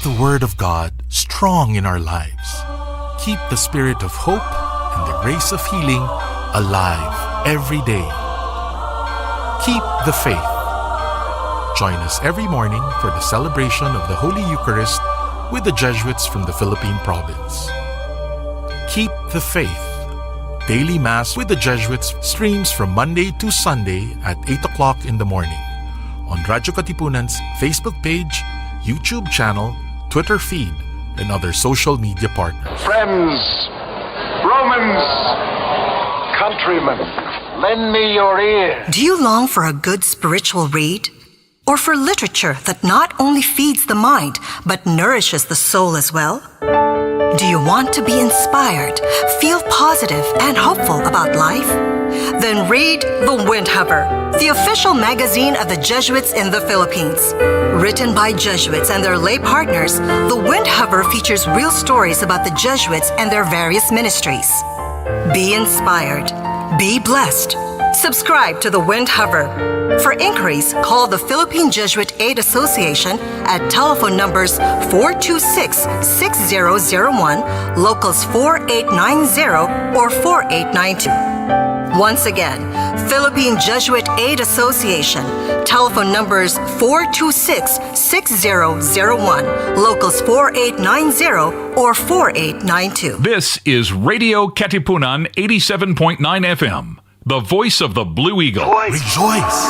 the Word of God strong in our lives. Keep the spirit of hope and the grace of healing alive every day. Keep the faith. Join us every morning for the celebration of the Holy Eucharist with the Jesuits from the Philippine province. Keep the faith. Daily Mass with the Jesuits streams from Monday to Sunday at 8 o'clock in the morning on Radyo Katipunan's Facebook page, YouTube channel, Twitter feed, and other social media partners. Friends, Romans, countrymen, lend me your ear. Do you long for a good spiritual read? Or for literature that not only feeds the mind, but nourishes the soul as well? Do you want to be inspired, feel positive and hopeful about life? Then read The Windhover, the official magazine of the Jesuits in the Philippines. Written by Jesuits and their lay partners, The Windhover features real stories about the Jesuits and their various ministries. Be inspired. Be blessed. Subscribe to The Windhover. For inquiries, call the Philippine Jesuit Aid Association at telephone numbers 426-6001, locals 4890 or 4892. Once again, Philippine Jesuit Aid Association, telephone numbers 426-6001, locals 4890 or 4892. This is Radio Katipunan 87.9 FM. The voice of the Blue Eagle. Rejoice,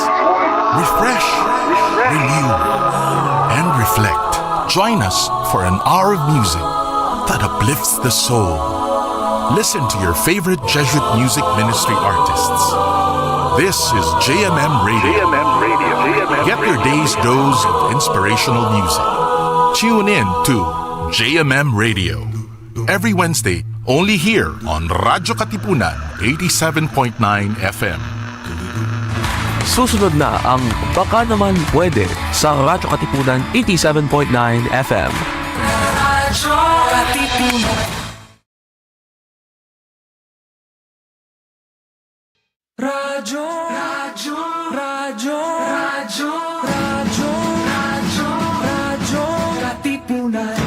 refresh, renew, and reflect. Join us for an hour of music that uplifts the soul. Listen to your favorite Jesuit music ministry artists. This is JMM Radio. Get your day's dose of inspirational music. Tune in to JMM Radio every Wednesday, only here on Radyo Katipunan 87.9 FM. Susunod na ang Baka Naman Pwede sa Radyo Katipunan 87.9 FM. Radyo Katipunan. Radyo, Radyo, Radyo, Radyo, Radyo, Radyo, Radyo Katipunan.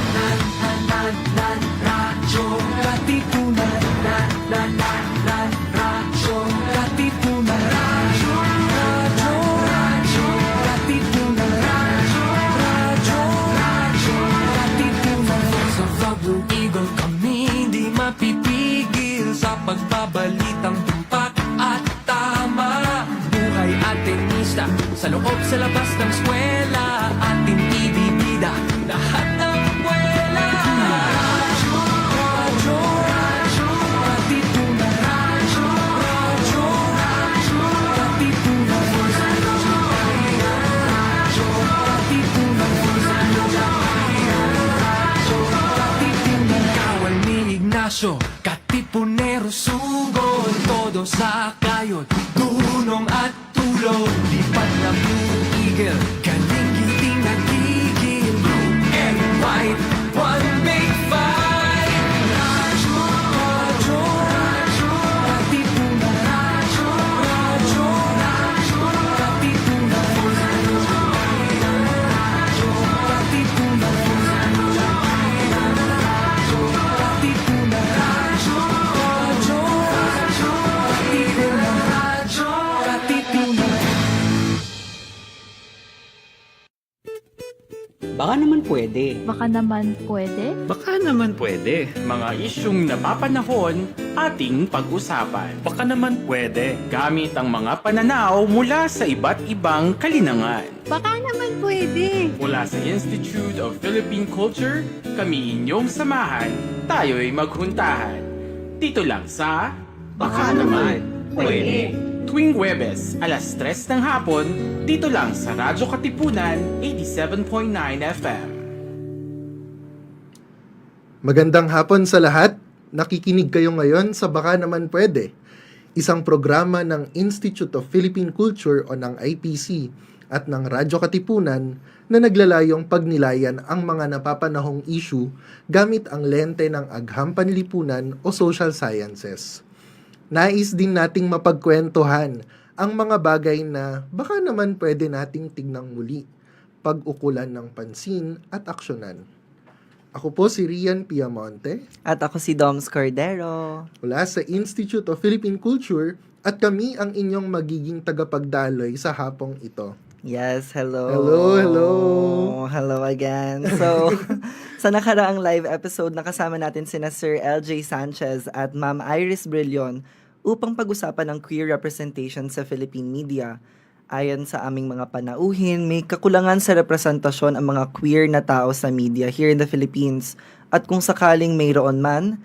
Radyo Katipunan. Radyo Katipunan. Radyo, Radyo, Radyo Katipunan. Radyo, Radyo Katipunan. Sa Radyo Eagle kami di mapipigil sa pagbabalitang tumpak at tama. Buhay Atenista sa loob sa labas ng eskwela, ating ibibida lahat ng buwela. Radyo, Radyo, Radyo Katipunan. Radyo, Radyo, Radyo Katipunan. Radyo Katipunan. Radyo Katipunan. Kawal ni Ignacio, Katipunero sugod, todo sa kayod, dunong at tulog. Lipat na Blue Eagle, galing giting nagigil. Blue and white, one big fight. Radyo, Radyo, Radyo Katipunan. Radyo, Radyo, Radyo Katipunan. Radyo Katipunan. Radyo Katipunan. Radyo, Radyo, Radyo Katipunan. Radyo Katipunan. Baka naman pwede. Baka naman pwede? Baka naman pwede. Mga isyung napapanahon, ating pag-usapan. Baka naman pwede. Gamit ang mga pananaw mula sa iba't ibang kalinangan. Baka naman pwede. Mula sa Institute of Philippine Culture, kami inyong samahan, tayo'y maghuntahan. Dito lang sa Baka naman pwede. Tuwing Huwebes, alas 3 ng hapon, dito lang sa Radyo Katipunan 87.9 FM. Magandang hapon sa lahat. Nakikinig kayo ngayon sa Baka Naman Pwede, isang programa ng Institute of Philippine Culture o ng IPC at ng Radyo Katipunan na naglalayong pagnilayan ang mga napapanahong issue gamit ang lente ng agham panlipunan o social sciences. Nais din nating mapagkwentuhan ang mga bagay na baka naman pwede nating tignang muli, pag-ukulan ng pansin at aksyonan. Ako po si Rian Piamonte At ako si Doms Cordero. mula sa Institute of Philippine Culture at kami ang inyong magiging tagapagdaloy sa hapong ito. Yes, hello. Hello. Hello again. So, sa nakaraang live episode, nakasama natin sina Sir LJ Sanchez at Ma'am Iris Brillion upang pag-usapan ang queer representation sa Philippine media. Ayon sa aming mga panauhin, may kakulangan sa representasyon ang mga queer na tao sa media here in the Philippines. At kung sakaling mayroon man,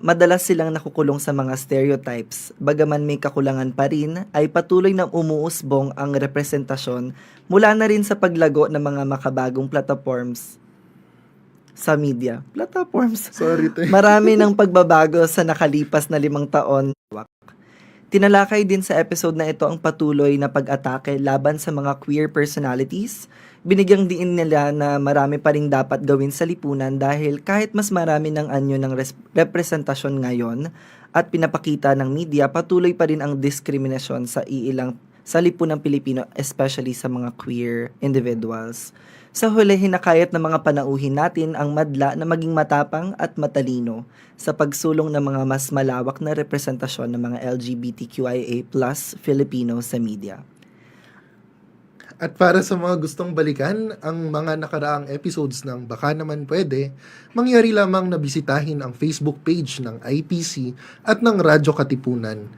madalas silang nakukulong sa mga stereotypes. Bagaman may kakulangan pa rin, ay patuloy na umuusbong ang representasyon mula na rin sa paglago ng mga makabagong platforms sa media. Platforms? Sorry, te. Marami ng pagbabago sa nakalipas na 5 taon. Tinalakay din sa episode na ito ang patuloy na pag-atake laban sa mga queer personalities. Binigyang diin nila na marami pa rin dapat gawin sa lipunan dahil kahit mas marami ng anyo ng representasyon ngayon at pinapakita ng media, patuloy pa rin ang diskriminasyon sa lipunang Pilipino, especially sa mga queer individuals. Sa huli, hinakayat ng mga panauhin natin ang madla na maging matapang at matalino sa pagsulong ng mga mas malawak na representasyon ng mga LGBTQIA+ Filipino sa media. At para sa mga gustong balikan ang mga nakaraang episodes ng Baka Naman Pwede, mangyari lamang na bisitahin ang Facebook page ng IPC at ng Radyo Katipunan.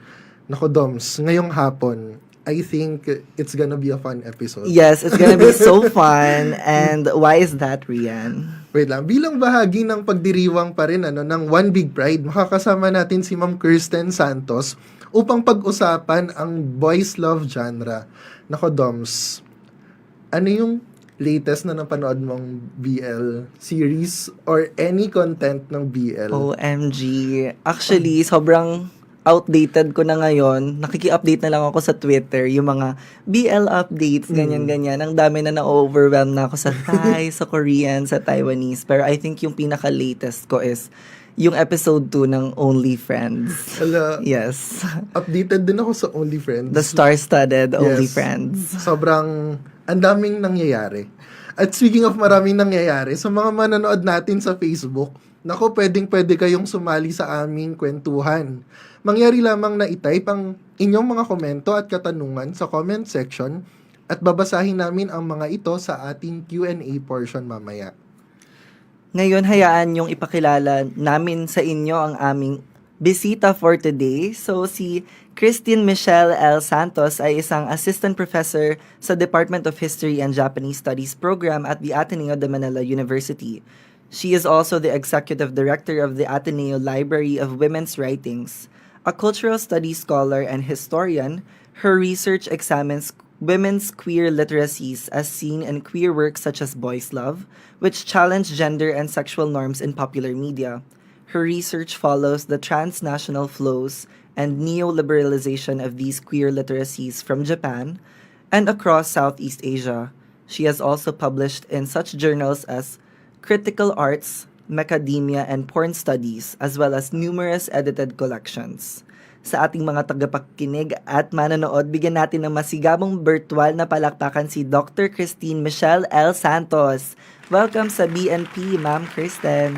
Nako Doms, ngayong hapon, I think it's gonna be a fun episode. Yes, it's gonna be so fun. And why is that, Rian? Wait lang, bilang bahagi ng pagdiriwang pa rin ng One Big Pride, makakasama natin si Ma'am Kristine Santos upang pag-usapan ang boys love genre. Nako Doms, ano yung latest na napanood mong BL series or any content ng BL? OMG. Actually, sobrang outdated ko na ngayon. Nakiki-update na lang ako sa Twitter, yung mga BL updates, ganyan-ganyan. Ang dami na na-overwhelm na ako sa Thai, sa Korean, sa Taiwanese. Pero I think yung pinaka-latest ko is yung episode 2 ng Only Friends. Hala, Yes. updated din ako sa Only Friends. The star-studded Only Yes. Friends. Sobrang ang daming nangyayari. At speaking of maraming nangyayari, sa mga manonood natin sa Facebook, nako, pwede kayong sumali sa aming kwentuhan. Mangyari lamang na i-type ang inyong mga komento at katanungan sa comment section at babasahin namin ang mga ito sa ating Q&A portion mamaya. Ngayon, hayaan yung ipakilala namin sa inyo ang aming bisita for today. So, si Kristine Michelle L. Santos ay isang assistant professor sa Department of History and Japanese Studies program at the Ateneo de Manila University. She is also the executive director of the Ateneo Library of Women's Writings. A cultural studies scholar and historian, her research examines women's queer literacies as seen in queer works such as Boys Love, which challenge gender and sexual norms in popular media. Her research follows the transnational flows and neoliberalization of these queer literacies from Japan and across Southeast Asia. She has also published in such journals as Critical Arts, Macadamia, and Porn Studies, as well as numerous edited collections. Sa ating mga tagapakinig at manonood, bigyan natin ng masigabong virtual na palakpakan si Dr. Kristine Michelle L. Santos. Welcome sa BNP, Ma'am Kristen.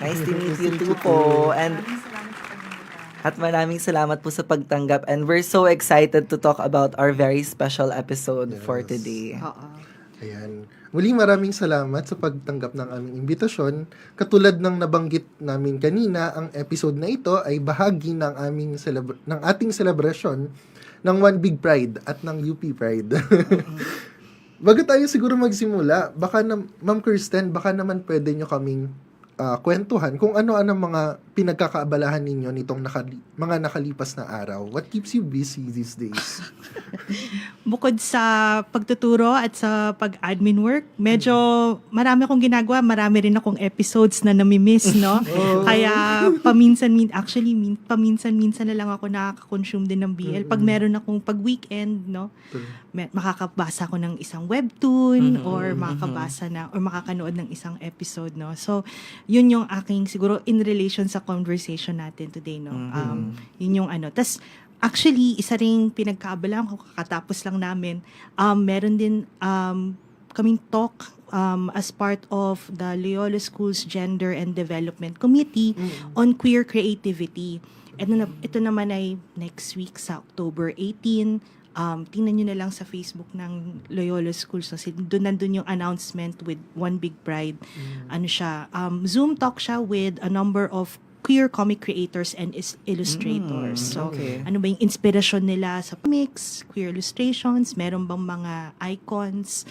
Nice to meet you too po. At maraming salamat po sa pagtanggap. And we're so excited to talk about our very special episode for today. Ayan. Muli maraming salamat sa pagtanggap ng aming imbitasyon. Katulad ng nabanggit namin kanina, ang episode na ito ay bahagi ng ating celebration ng One Big Pride at ng UP Pride. Bago tayo siguro magsimula, Ma'am Kristen, baka naman pwede nyo kaming kwentuhan kung ano-ano mga pinagkakaabalahan ninyo nitong mga nakalipas na araw. What keeps you busy these days? Bukod sa pagtuturo at sa pag-admin work, medyo marami akong ginagawa, marami rin akong episodes na nami-miss, no? Kaya paminsan-minsan na lang ako nakaka-consume din ng BL. Pag meron akong pag-weekend, no? Makakabasa ako ng isang webtoon or makakanood ng isang episode, no? So, yun yung aking siguro in relation sa conversation natin today, no? Yun yung ano. Tas actually, isa ring pinagkaabalaan ko kakatapos lang namin. Meron din kaming talk as part of the Loyola School's Gender and Development Committee on queer creativity. Ito naman ay next week sa October 18. Tingnan nyo na lang sa Facebook ng Loyola School. So, nandun yung announcement with One Big Pride. Ano siya, Zoom talk siya with a number of queer comic creators and illustrators. So, ano ba yung inspirasyon nila sa comics, queer illustrations, meron bang mga icons,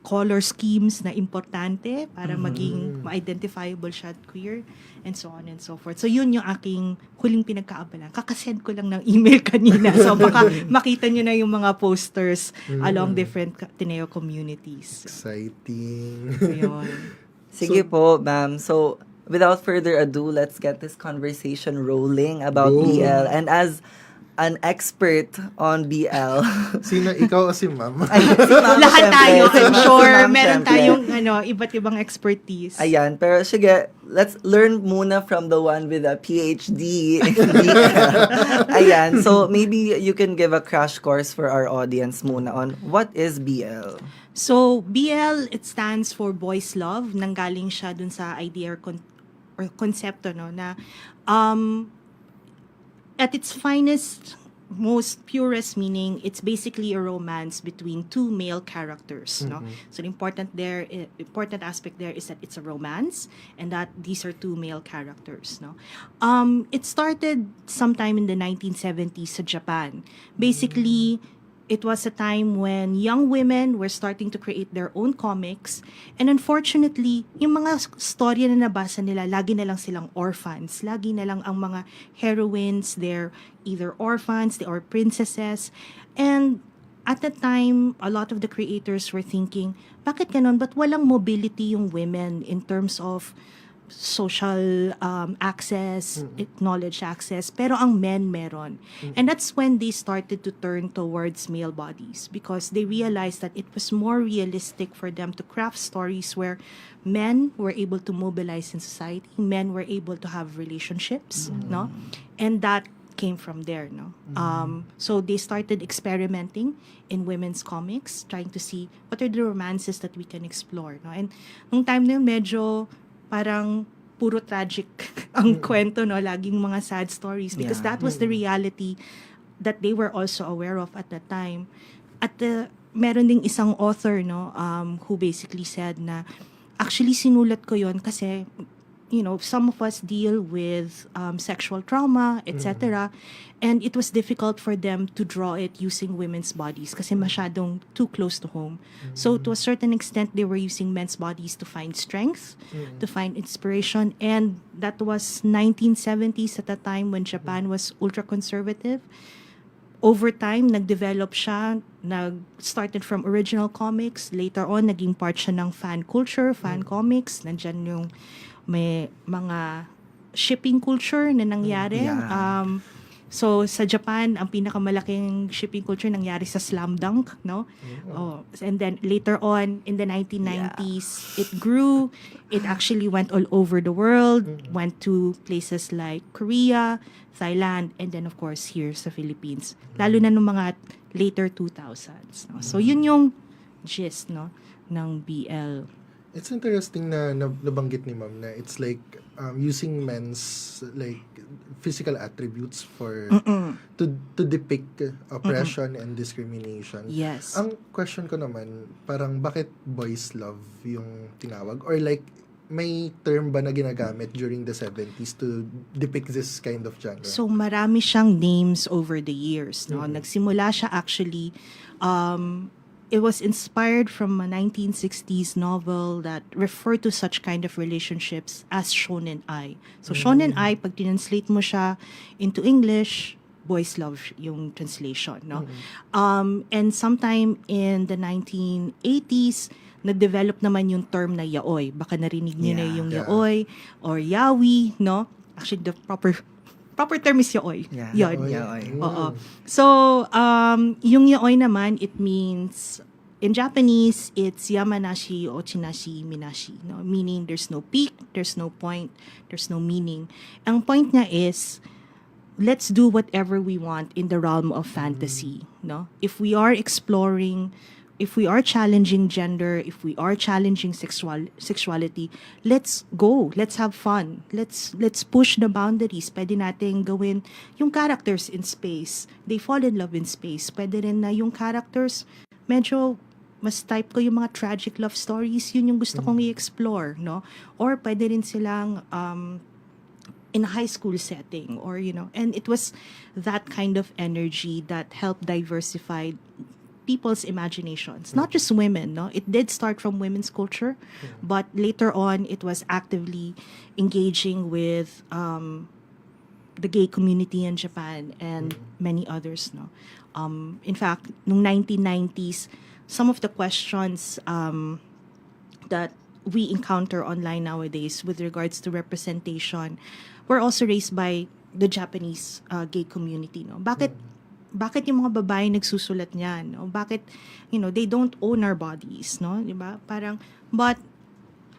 color schemes na importante para maging ma-identifiable siya at queer, and so on and so forth. So, yun yung aking huling pinagkaabalan. Kakasend ko lang ng email kanina. So, baka makita nyo na yung mga posters along different Ateneo communities. Exciting. So, yun. Sige po, ma'am. So, without further ado, let's get this conversation rolling about BL. And as an expert on BL. Sino, ikaw o si ma'am? Lahat tayo, I'm sure. Meron tayong iba't ibang expertise. Ayan, pero sige, let's learn muna from the one with a PhD in BL. Ayan, so maybe you can give a crash course for our audience muna on what is BL? So, BL, it stands for Boys Love. Nanggaling siya dun sa idea or konsepto, no, na at its finest, most purest meaning, it's basically a romance between two male characters. No, so the important aspect there is that it's a romance, and that these are two male characters. No, it started sometime in the 1970s sa Japan. Basically, it was a time when young women were starting to create their own comics, and unfortunately, yung mga storya na nabasa nila, lagi na lang silang orphans. Lagi na lang ang mga heroines, they're either orphans or princesses. And at the time, a lot of the creators were thinking, bakit ganon? Ba't walang mobility yung women in terms of social access, knowledge access, pero ang men meron. And that's when they started to turn towards male bodies, because they realized that it was more realistic for them to craft stories where men were able to mobilize in society, men were able to have relationships, no? And that came from there, no? So they started experimenting in women's comics, trying to see what are the romances that we can explore, no? And nung time na yun, medyo parang puro tragic ang kwento, no? Laging mga sad stories, because that was the reality that they were also aware of at that time. At meron ding isang author, no, who basically said na actually sinulat ko yon kasi some of us deal with sexual trauma, etc. And it was difficult for them to draw it using women's bodies kasi masyadong too close to home. So to a certain extent, they were using men's bodies to find strength, to find inspiration. And that was 1970s at a time when Japan was ultra-conservative. Over time, nag-develop siya, started from original comics. Later on, naging part siya ng fan culture, fan comics. Nandyan yung may mga shipping culture na nangyari. So sa Japan, ang pinakamalaking shipping culture nangyari sa Slam Dunk, no? And then later on in the 1990s, it grew. It actually went all over the world, went to places like Korea, Thailand, and then of course here sa Philippines. Lalo na nung mga later 2000s. No? So yun yung gist, no, ng BL. It's interesting na nabanggit ni Ma'am na it's like using men's like physical attributes for to depict oppression and discrimination. Yes. Ang question ko naman, parang bakit boys love yung tinawag? Or like, may term ba na ginagamit during the 70s to depict this kind of genre? So marami siyang names over the years. No? Nagsimula siya actually, it was inspired from a 1960s novel that referred to such kind of relationships as shonen ai. So shonen ai, pag tinranslate mo siya into English, boys love yung translation, no? And sometime in the 1980s, nag-develop naman yung term na yaoi. Baka narinig niyo na yung yaoi or yaoi, no? Actually, the proper term is yaoi. Yun. Yaoi. Oo. So, yung yaoi naman, it means, in Japanese, it's yamanashi, ochinashi, minashi. No? Meaning, there's no peak, there's no point, there's no meaning. Ang point niya is, let's do whatever we want in the realm of fantasy. No? If we are exploring if we are challenging gender, if we are challenging sexuality, let's go. Let's have fun. Let's push the boundaries. Pwede nating gawin yung characters in space. They fall in love in space. Pwede rin na yung characters medyo mas type ko yung mga tragic love stories. Yun yung gusto kong i-explore, no? Or pwede rin silang in a high school setting, or and it was that kind of energy that helped diversify people's imaginations, not just women, no? It did start from women's culture, but later on it was actively engaging with the gay community in Japan and many others, no? In fact, nung 1990s, some of the questions that we encounter online nowadays with regards to representation were also raised by the Japanese gay community, no? Bakit yung mga babae nagsusulat niyan, no? Bakit they don't own our bodies, no? 'Di ba? Parang, but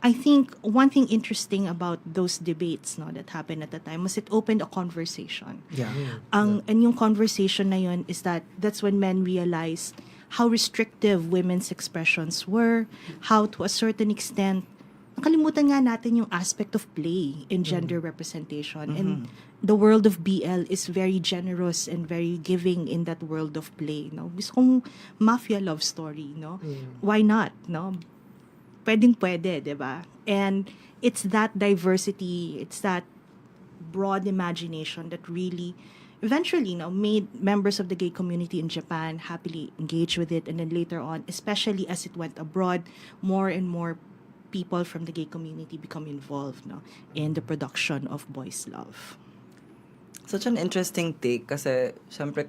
I think one thing interesting about those debates, no, that happened at the time was it opened a conversation. And yung conversation na yun is that's when men realized how restrictive women's expressions were, how to a certain extent nakalimutan nga natin yung aspect of play in gender representation. And the world of BL is very generous and very giving in that world of play, no? Gusto kong mafia love story, no? Why not, no? Pwede, 'di ba? And it's that diversity, it's that broad imagination that really eventually, made members of the gay community in Japan happily engage with it, and then later on, especially as it went abroad, more and more people from the gay community become involved, in the production of boys' love. Such an interesting take kasi syempre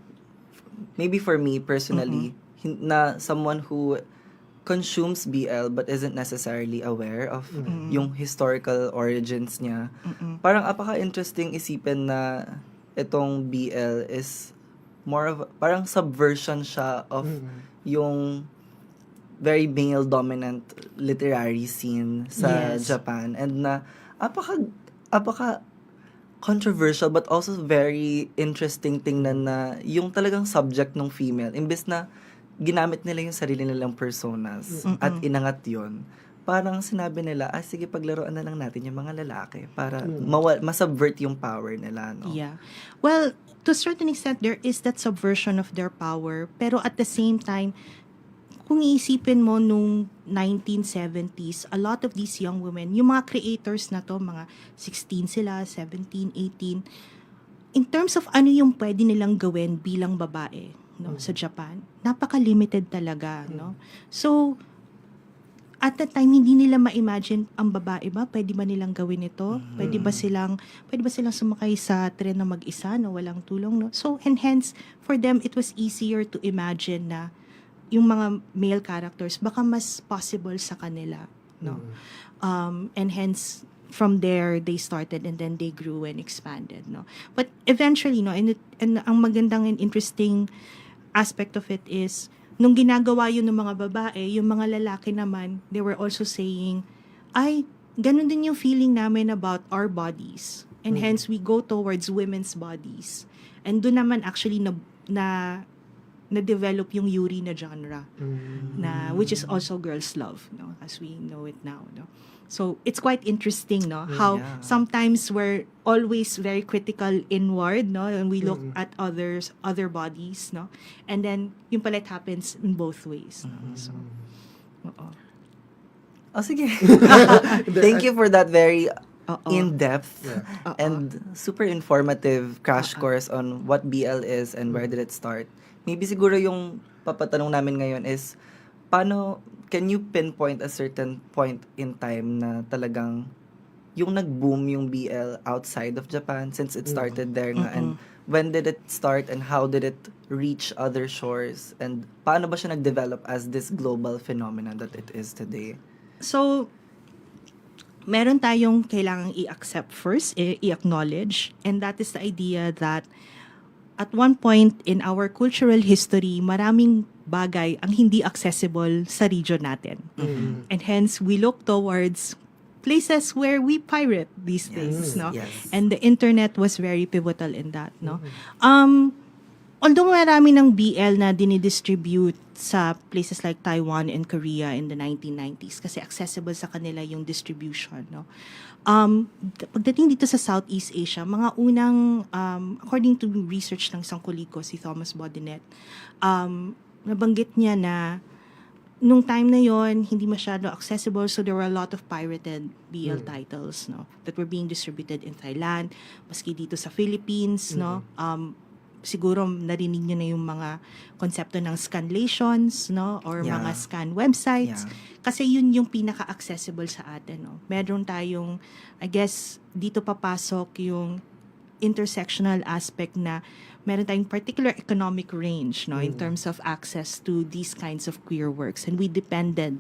maybe for me personally na someone who consumes BL but isn't necessarily aware of yung historical origins niya. Parang apaka-interesting isipin na itong BL is more of parang subversion siya of yung very male-dominant literary scene sa Japan, and na apaka controversial but also very interesting tingnan na yung talagang subject ng female, imbes na ginamit nila yung sarili nilang personas at inangat yun, parang sinabi nila, sige, paglaruan na lang natin yung mga lalaki para masubvert yung power nila, no? Yeah. Well, to a certain extent, there is that subversion of their power, pero at the same time, kung iisipin mo nung 1970s, a lot of these young women, yung mga creators na to, mga 16 sila, 17, 18, in terms of ano yung pwede nilang gawin bilang babae, no, sa Japan, napaka-limited talaga, no? So, at that time, hindi nila ma-imagine ang babae ba, pwede ba nilang gawin ito? Pwede ba silang sumakay sa tren na mag-isa, no, walang tulong, no? So, and hence, for them, it was easier to imagine na yung mga male characters baka mas possible sa kanila, no? And hence from there they started, and then they grew and expanded, no? But eventually, no, and ang magandang and interesting aspect of it is nung ginagawa yun ng mga babae, yung mga lalaki naman, they were also saying, ganun din yung feeling namin about our bodies, and hence we go towards women's bodies, and doon naman actually na-develop yung Yuri na genre, which is also girls' love, no, as we know it now, no. So it's quite interesting, no, how sometimes we're always very critical inward, no, and we look at other bodies, no, and then yung pala it happens in both ways, no? So, sige. Thank you for that very in-depth and super informative crash course on what BL is and where did it start. Maybe siguro yung papatanong namin ngayon is, can you pinpoint a certain point in time na talagang yung nag-boom yung BL outside of Japan, since it started there nga, and when did it start and how did it reach other shores, and paano ba siya nag-develop as this global phenomenon that it is today? So, meron tayong kailangang i-accept first, i-acknowledge, and that is the idea that at one point in our cultural history, maraming bagay ang hindi accessible sa region natin. And hence, we look towards places where we pirate these things, no? Yes. And the internet was very pivotal in that, no? although marami ng BL na dinidistribute sa places like Taiwan and Korea in the 1990s kasi accessible sa kanila yung distribution, no? Pagdating dito sa Southeast Asia, mga unang, according to research ng isang koliko, si Thomas Bodinet, nabanggit niya na nung time na yon hindi masyado accessible, so there were a lot of pirated BL titles, no, that were being distributed in Thailand, maski dito sa Philippines, no. Siguro narinig niyo na yung mga konsepto ng scanlations, no, or mga scan websites. Kasi yun yung pinaka-accessible sa atin, no. Meron tayong, I guess, dito papasok yung intersectional aspect na meron tayong particular economic range, no, in terms of access to these kinds of queer works, and we depended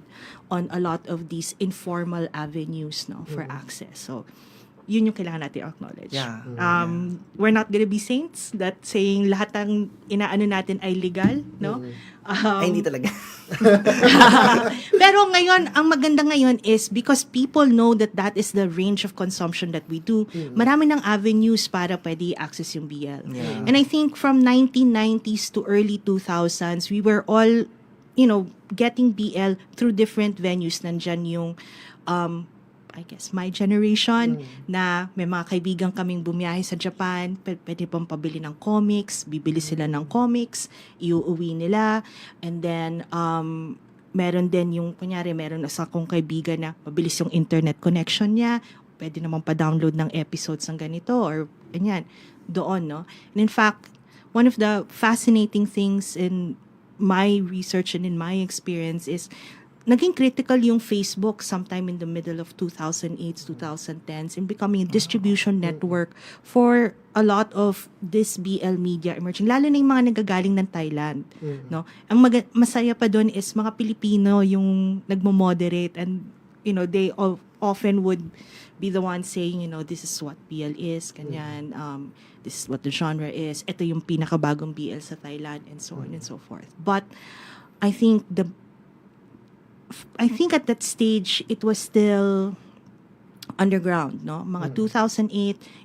on a lot of these informal avenues, no, for access. So yun yung kailangan natin acknowledge. We're not gonna be saints that saying lahat ng inaano natin ay legal, no? Ay, hindi talaga. Pero ngayon, ang maganda ngayon is because people know that that is the range of consumption that we do, marami ng avenues para pwede access yung BL. And I think from 1990s to early 2000s, we were all, getting BL through different venues. Nandyan yung I guess, my generation, na may mga kaibigan kaming bumiyahe sa Japan, pwede pang pabili ng comics, bibili sila ng comics, iuuwi nila, and then, meron din yung, kunyari, meron sa akong kaibigan na mabilis yung internet connection niya, pwede naman pa-download ng episodes ng ganito, or, ganyan, doon, no? And in fact, one of the fascinating things in my research and in my experience is, naging critical yung Facebook sometime in the middle of 2008s, 2010s in becoming a distribution network for a lot of this BL media emerging, lalo na yung mga nagagaling ng Thailand. No? Ang masaya pa doon is mga Pilipino yung nagmo-moderate, and they often would be the ones saying, this is what BL is, ganyan, this is what the genre is, ito yung pinakabagong BL sa Thailand, and so on and so forth. But I think at that stage, it was still underground, no? Mga 2008.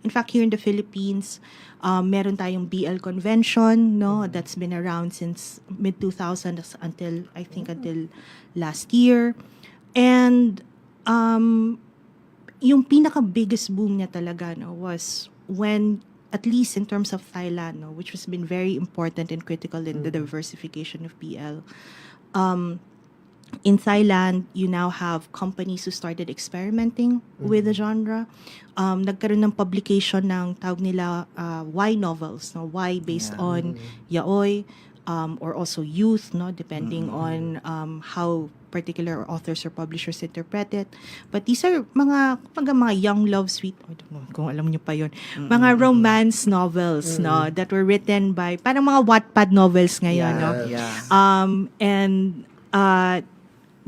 In fact, here in the Philippines, meron tayong BL convention, no? That's been around since mid-2000s until last year. And yung pinaka-biggest boom niya talaga, no, was when, at least in terms of Thailand, no, which has been very important and critical in the diversification of BL. In Thailand, you now have companies who started experimenting with the genre. Nagkaroon ng publication ng tawag nila Y novels, no? Y based on yaoi, or also youth, no? Depending on how particular authors or publishers interpret it. But these are mga young love sweet, I don't know kung alam niyo pa yun, mga romance novels, no? That were written by, parang mga Wattpad novels ngayon, no? And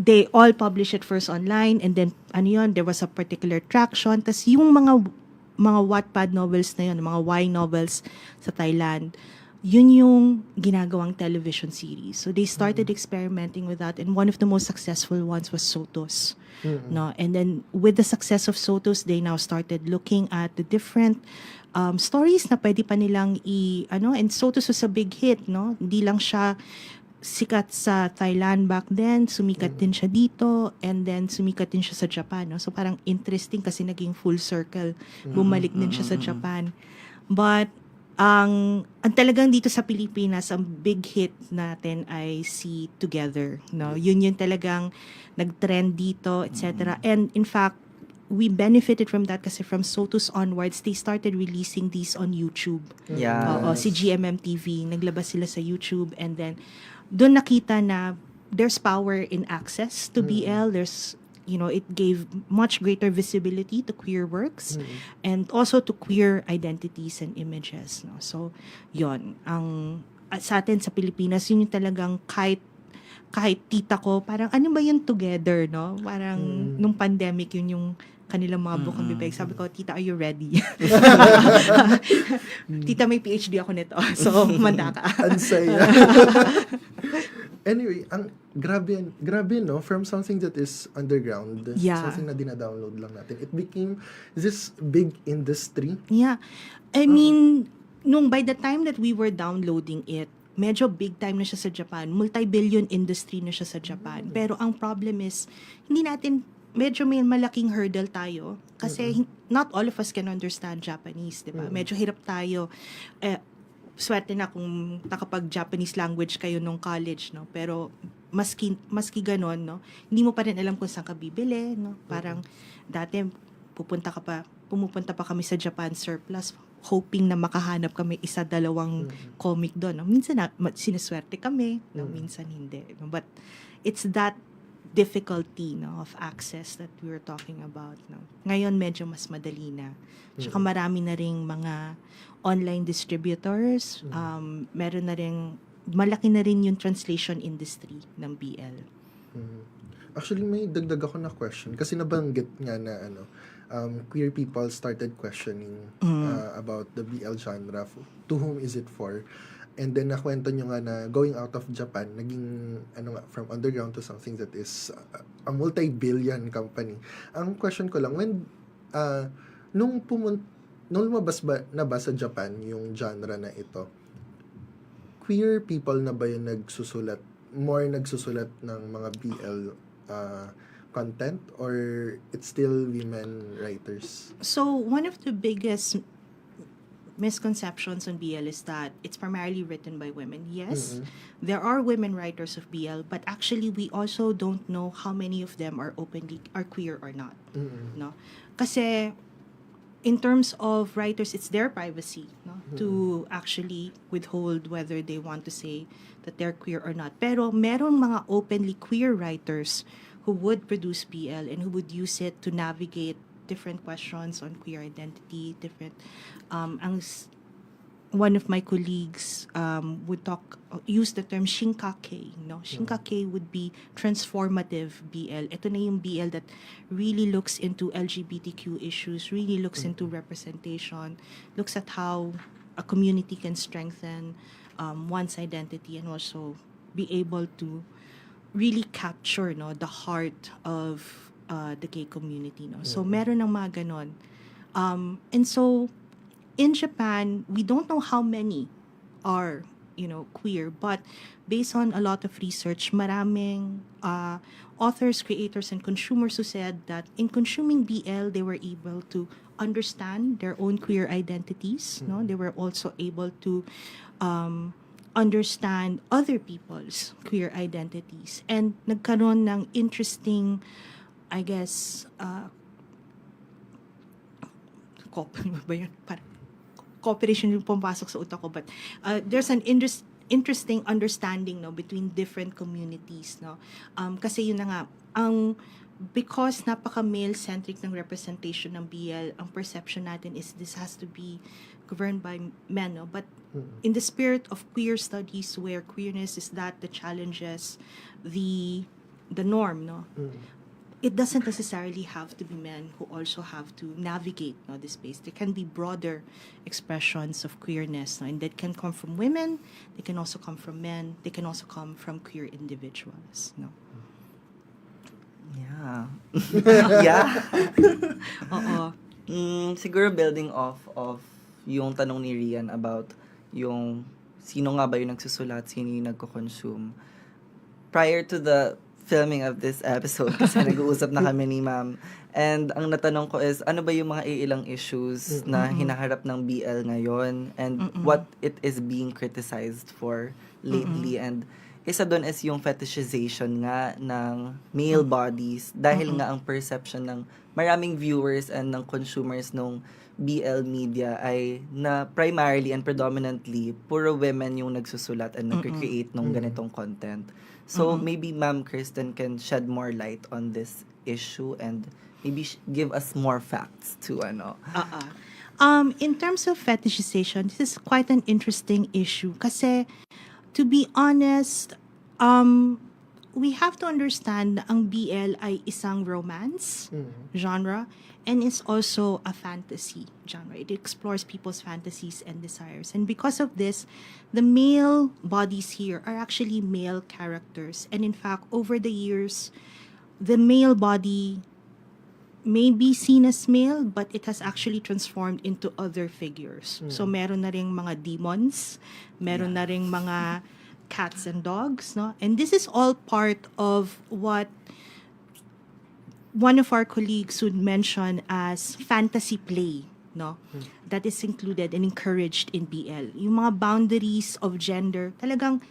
they all publish it first online, and then there was a particular traction. Tas yung mga Wattpad novels na yun, mga Y novels sa Thailand, yun yung ginagawang television series. So they started experimenting with that, and one of the most successful ones was Santos. No? And then with the success of Santos, they now started looking at the different stories na pwede pa nilang and Santos was a big hit, no? Hindi lang siya sikat sa Thailand back then, sumikat din siya dito, and then sumikat din siya sa Japan, no? So parang interesting kasi naging full circle, bumalik din siya sa Japan. But ang talagang dito sa Pilipinas, ang big hit natin ay si Together, no? Yun talagang nag-trend dito, etc. And in fact, we benefited from that kasi from Santos onwards, they started releasing these on YouTube. Si GMM TV, naglabas sila sa YouTube, and then doon nakita na there's power in access to BL. There's, it gave much greater visibility to queer works and also to queer identities and images. No? So, yon ang sa atin sa Pilipinas, yun yung talagang kahit tita ko, parang ano ba yung Together, no? Parang nung pandemic, yun yung kanilang mga bukang bibig. Sabi ko, tita, are you ready? Tita, may PhD ako nito. So, manda ka. Ansaya. Anyway, grabe, no? From something that is underground, something na dina-download lang natin, it became this big industry. Yeah. I mean, by the time that we were downloading it, medyo big time na siya sa Japan. Multi-billion industry na siya sa Japan. Pero ang problem is, medyo may malaking hurdle tayo. Kasi not all of us can understand Japanese, di ba? Medyo hirap tayo. Swerte na kung nakapag-Japanese language kayo nung college, no? Pero maski ganon, no? Hindi mo pa rin alam kung saan ka bibili, no? Parang dati pumupunta pa kami sa Japan Surplus hoping na makahanap kami isa-dalawang comic doon. No? Minsan sinaswerte kami, no? Minsan hindi. No? But it's that difficulty, no, of access that we were talking about. No? Ngayon medyo mas madali na. Tsaka marami na ring mga online distributors. Meron na ring, malaki na rin yung translation industry ng BL. Actually, may dagdag ako na question. Kasi nabanggit nga na queer people started questioning about the BL genre. To whom is it for? And then nakwento nyo nga na going out of Japan, naging from underground to something that is a multi-billion company. Ang question ko lang, when nung lumabas na ba sa Japan yung genre na ito, queer people na ba yung nagsusulat ng mga BL content, or it's still women writers? So one of the biggest misconceptions on BL is that it's primarily written by women. Yes, there are women writers of BL, but actually we also don't know how many of them are queer or not. No, kasi in terms of writers, it's their privacy, no, to actually withhold whether they want to say that they're queer or not. Pero merong mga openly queer writers who would produce BL and who would use it to navigate different questions on queer identity, one of my colleagues would use the term shinkake, no? Shinkake would be transformative BL. Ito na yung BL that really looks into LGBTQ issues, really looks into representation, looks at how a community can strengthen one's identity and also be able to really capture, no, the heart of the gay community, no. So meron ng mga ganon. And so in Japan, we don't know how many are, queer, but based on a lot of research, maraming authors, creators, and consumers who said that in consuming BL, they were able to understand their own queer identities, no. They were also able to understand other people's queer identities, and nagkaroon ng interesting, I guess, cooperation yung pumasok sa utak ko, but there's an interesting understanding, no, between different communities, no. Kasi yun na nga, because napaka male-centric ng representation ng BL, ang perception natin is this has to be governed by men, no? But in the spirit of queer studies, where queerness is that challenges the norm, no? It doesn't necessarily have to be men who also have to navigate, no, this space. There can be broader expressions of queerness, no? And that can come from women, they can also come from men, they can also come from queer individuals, no? Yeah. Yeah. Oo. Siguro building off of yung tanong ni Rian about yung sino nga ba yung nagsusulat, sino yung nagko-consume. Prior to the filming of this episode, kasi nag-uusap na kami ni Ma'am, and ang natanong ko is, ano ba yung mga ilang issues na hinaharap ng BL ngayon, and what it is being criticized for lately, and isa doon is yung fetishization nga ng male bodies, dahil nga ang perception ng maraming viewers and ng consumers nung BL media ay na primarily and predominantly puro women yung nagsusulat and nag-create ng ganitong content. So maybe Ma'am Kristine can shed more light on this issue and maybe give us more facts to in terms of fetishization, this is quite an interesting issue kasi, to be honest, we have to understand na ang BL ay isang romance genre, and it's also a fantasy genre. It explores people's fantasies and desires. And because of this, the male bodies here are actually male characters. And in fact, over the years, the male body may be seen as male, but it has actually transformed into other figures. So meron na ring mga demons, meron na ring mga cats and dogs, no? And this is all part of what one of our colleagues would mention as fantasy play, no? That is included and encouraged in BL. Yung mga boundaries of gender, talagang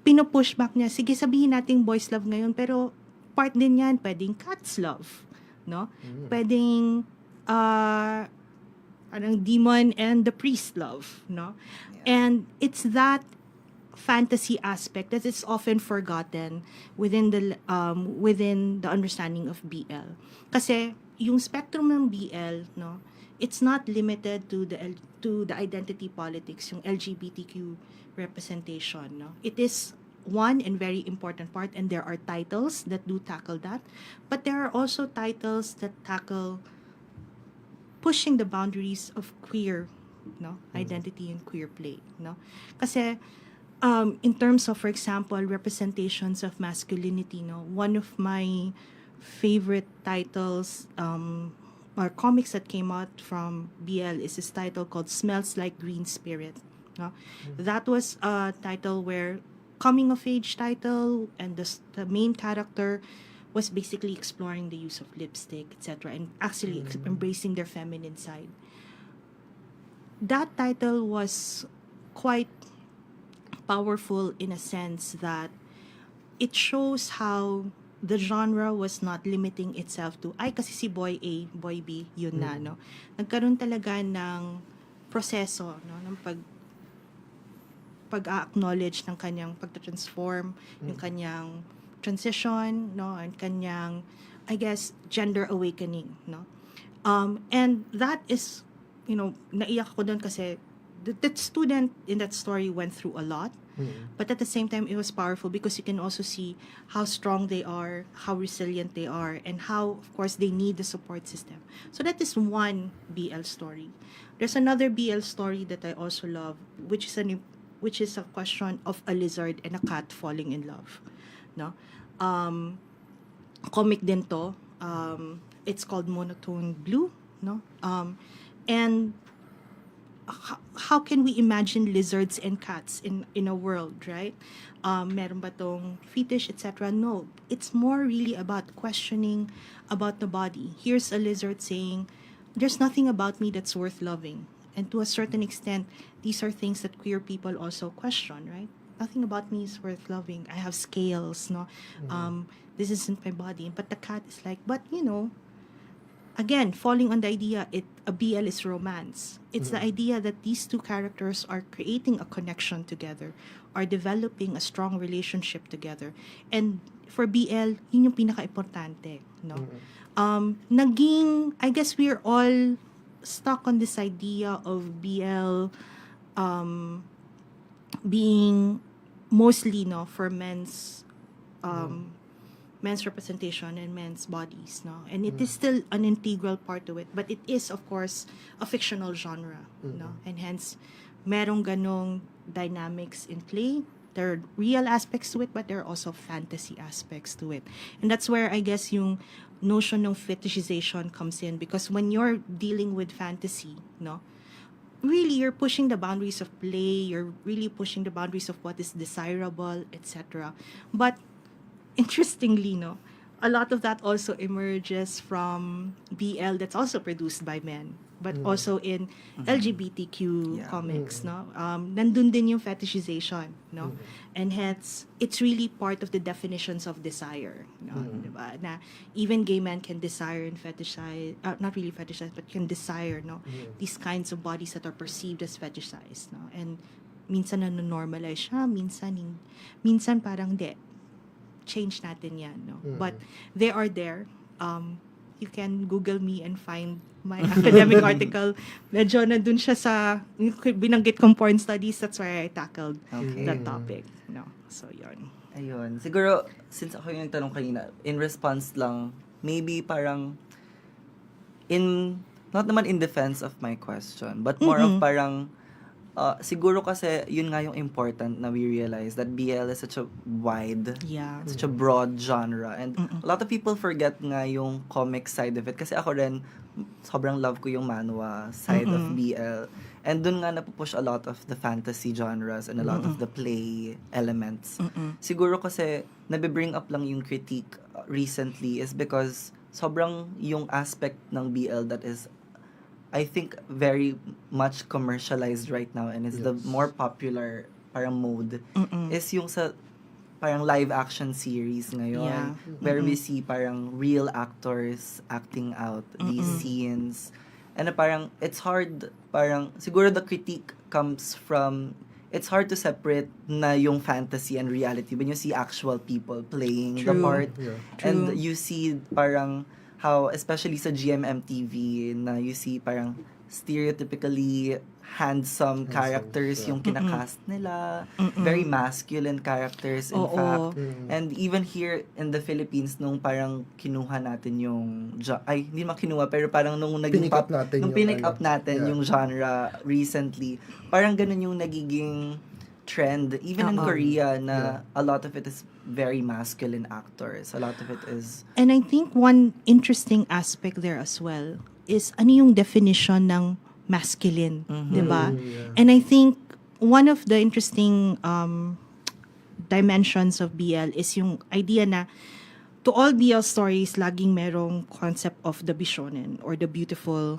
pino-push back niya. Sige, sabihin natin boys love ngayon, pero part din yan, pwedeng cats love, no? Pwedeng parang demon and the priest love, no? And it's that fantasy aspect that is often forgotten within the understanding of BL. Kasi yung spectrum ng BL, no, it's not limited to the identity politics, yung LGBTQ representation, no. It is one and very important part, and there are titles that do tackle that, but there are also titles that tackle pushing the boundaries of queer, no, identity and queer play, no. Kasi in terms of, for example, representations of masculinity, no, one of my favorite titles or comics that came out from BL is this title called Smells Like Green Spirit. No? That was a title where coming of age title, and the main character was basically exploring the use of lipstick, etc., and actually embracing their feminine side. That title was quite powerful in a sense that it shows how the genre was not limiting itself to, ay, kasi si boy A, boy B, yun na, no? Nagkaroon talaga ng proseso, no? Ng pag-acknowledge ng kanyang pag-transform, yung kanyang transition, no? And kanyang, I guess, gender awakening, no? And that is, naiyak ko doon kasi that student in that story went through a lot, but at the same time, it was powerful because you can also see how strong they are, how resilient they are, and how, of course, they need the support system. So that is one BL story. There's another BL story that I also love, which is a question of a lizard and a cat falling in love. No, comic din to. It's called Monotone Blue. No, and how can we imagine lizards and cats in a world, right? Meron ba tong fetish, etc.? No, it's more really about questioning about the body. Here's a lizard saying, there's nothing about me that's worth loving. And to a certain extent, these are things that queer people also question, right? Nothing about me is worth loving. I have scales, no? This isn't my body. But the cat is like, but again, falling on the idea a BL is romance. It's the idea that these two characters are creating a connection together, are developing a strong relationship together. And for BL, yun yung pinaka-importante, no? I guess we're all stuck on this idea of BL being mostly, for men's representation and men's bodies, no? And it is still an integral part to it, but it is, of course, a fictional genre, no? And hence, merong ganong dynamics in play. There are real aspects to it, but there are also fantasy aspects to it. And that's where, I guess, yung notion of fetishization comes in, because when you're dealing with fantasy, no, really, you're pushing the boundaries of play, you're really pushing the boundaries of what is desirable, etc. But interestingly, no, a lot of that also emerges from BL that's also produced by men, but also in LGBTQ comics, no? Nandun din yung fetishization, no? And hence, it's really part of the definitions of desire, no? Diba? Na even gay men can desire and fetishize, not really fetishize, but can desire, no? These kinds of bodies that are perceived as fetishized, no? And minsan nanonormalize siya, minsan parang change natin yan, no? But they are there. You can Google me and find my academic article. Medyo nandun siya sa, binanggit kong porn studies, that's why I tackled that topic. No? So, yun. Ayun. Siguro, since ako yung tanong kanina, in response lang, maybe parang, not naman in defense of my question, but more of parang, Siguro kasi yun nga yung important na we realize that BL is such a wide, Yeah. such a broad genre. And a lot of people forget nga yung comic side of it. Kasi ako rin, sobrang love ko yung manhwa side of BL. And dun nga napupush a lot of the fantasy genres and a lot of the play elements. Siguro kasi nabibring up lang yung critique recently is because sobrang yung aspect ng BL that is I think very much commercialized right now and is the more popular parang mode is yung sa parang live action series ngayon Yeah. where we see parang real actors acting out these scenes and parang it's hard parang siguro the critique comes from it's hard to separate na yung fantasy and reality when you see actual people playing the True. part and True. you see parang how especially sa GMMTV na you see parang stereotypically handsome characters yung kinakast nila, very masculine characters in fact. And even here in the Philippines nung parang kinuha natin yung hindi man kinuha pero parang nung naging Pinick up natin nung yung pinick up ano. natin yung genre recently, parang ganun yung nagiging trend even in Korea na a lot of it is very masculine actors. A lot of it is And I think one interesting aspect there as well is ano yung definition ng masculine, 'di ba? And I think one of the interesting dimensions of BL is yung idea na to all BL stories laging merong concept of the bishonen or the beautiful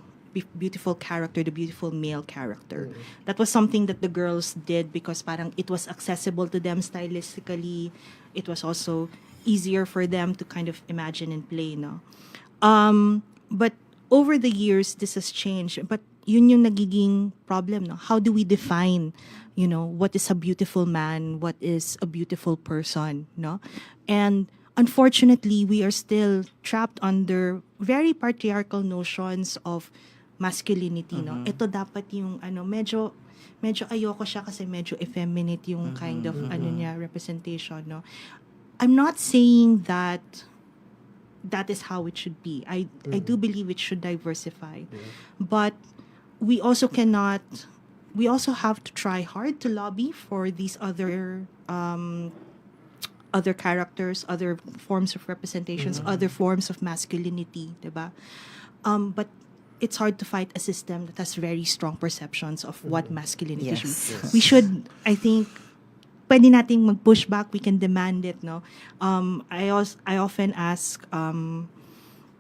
character, the beautiful male character. That was something that the girls did because parang it was accessible to them stylistically. It was also easier for them to kind of imagine and play, no? But over the years, this has changed. But yun yung nagiging problem, no? How do we define, what is a beautiful man? What is a beautiful person, no? And unfortunately, we are still trapped under very patriarchal notions of masculinity, no? Ito dapat yung medyo ayoko siya kasi medyo effeminate yung kind of representation, no? I'm not saying that is how it should be. I do believe it should diversify. But we also have to try hard to lobby for these other characters, other forms of representations, other forms of masculinity, diba? But it's hard to fight a system that has very strong perceptions of what masculinity should be. We should, I think, pwede nating mag-push back, we can demand it, no? I often ask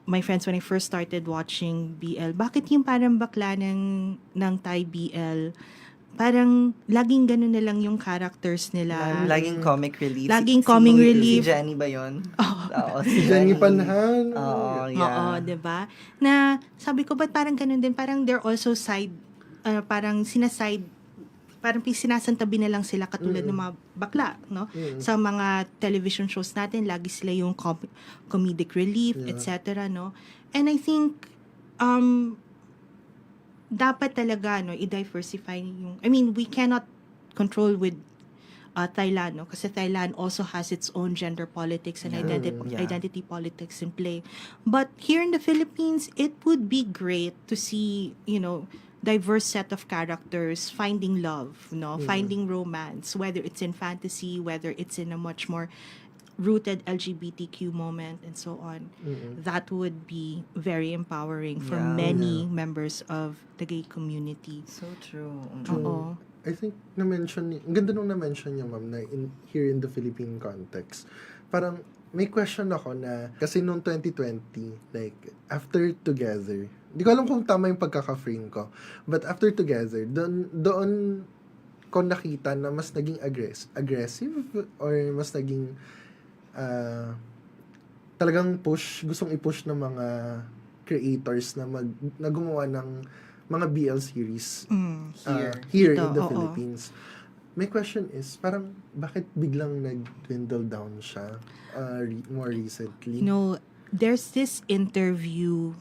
my friends when I first started watching BL, bakit yung parang bakla ng Thai BL, parang laging ganun na lang yung characters nila. laging comic relief. Laging comic relief. Si Jenny ba yun? Oo, Si Jenny Panhan. Oo, Oo, yeah. 'di ba? Na sabi ko ba't parang ganun din? Parang they're also parang sinasantabi na lang sila katulad ng mga bakla, no? Sa mga television shows natin, lagi sila yung comedic relief, etc., no? And I think dapat talaga i-diversify yung we cannot control with Thailand, no? Kasi Thailand also has its own gender politics and identity politics in play. But here in the Philippines, it would be great to see, diverse set of characters finding love, finding romance, whether it's in fantasy, whether it's in a much more rooted LGBTQ moment and so on. That would be very empowering for many members of the gay community. So true. Oo. I think ang ganda nung na-mention niya, ma'am, na here in the Philippine context. Parang may question ako na, kasi noong 2020, like, after Together, di ko alam kung tama yung pagkaka-frame ko, but after Together, doon ko nakita na mas naging aggressive or mas naging talagang gustong i-push ng mga creators na gumawa ng mga BL series here in the Philippines. My question is, parang bakit biglang nag-dwindle down siya more recently? There's this interview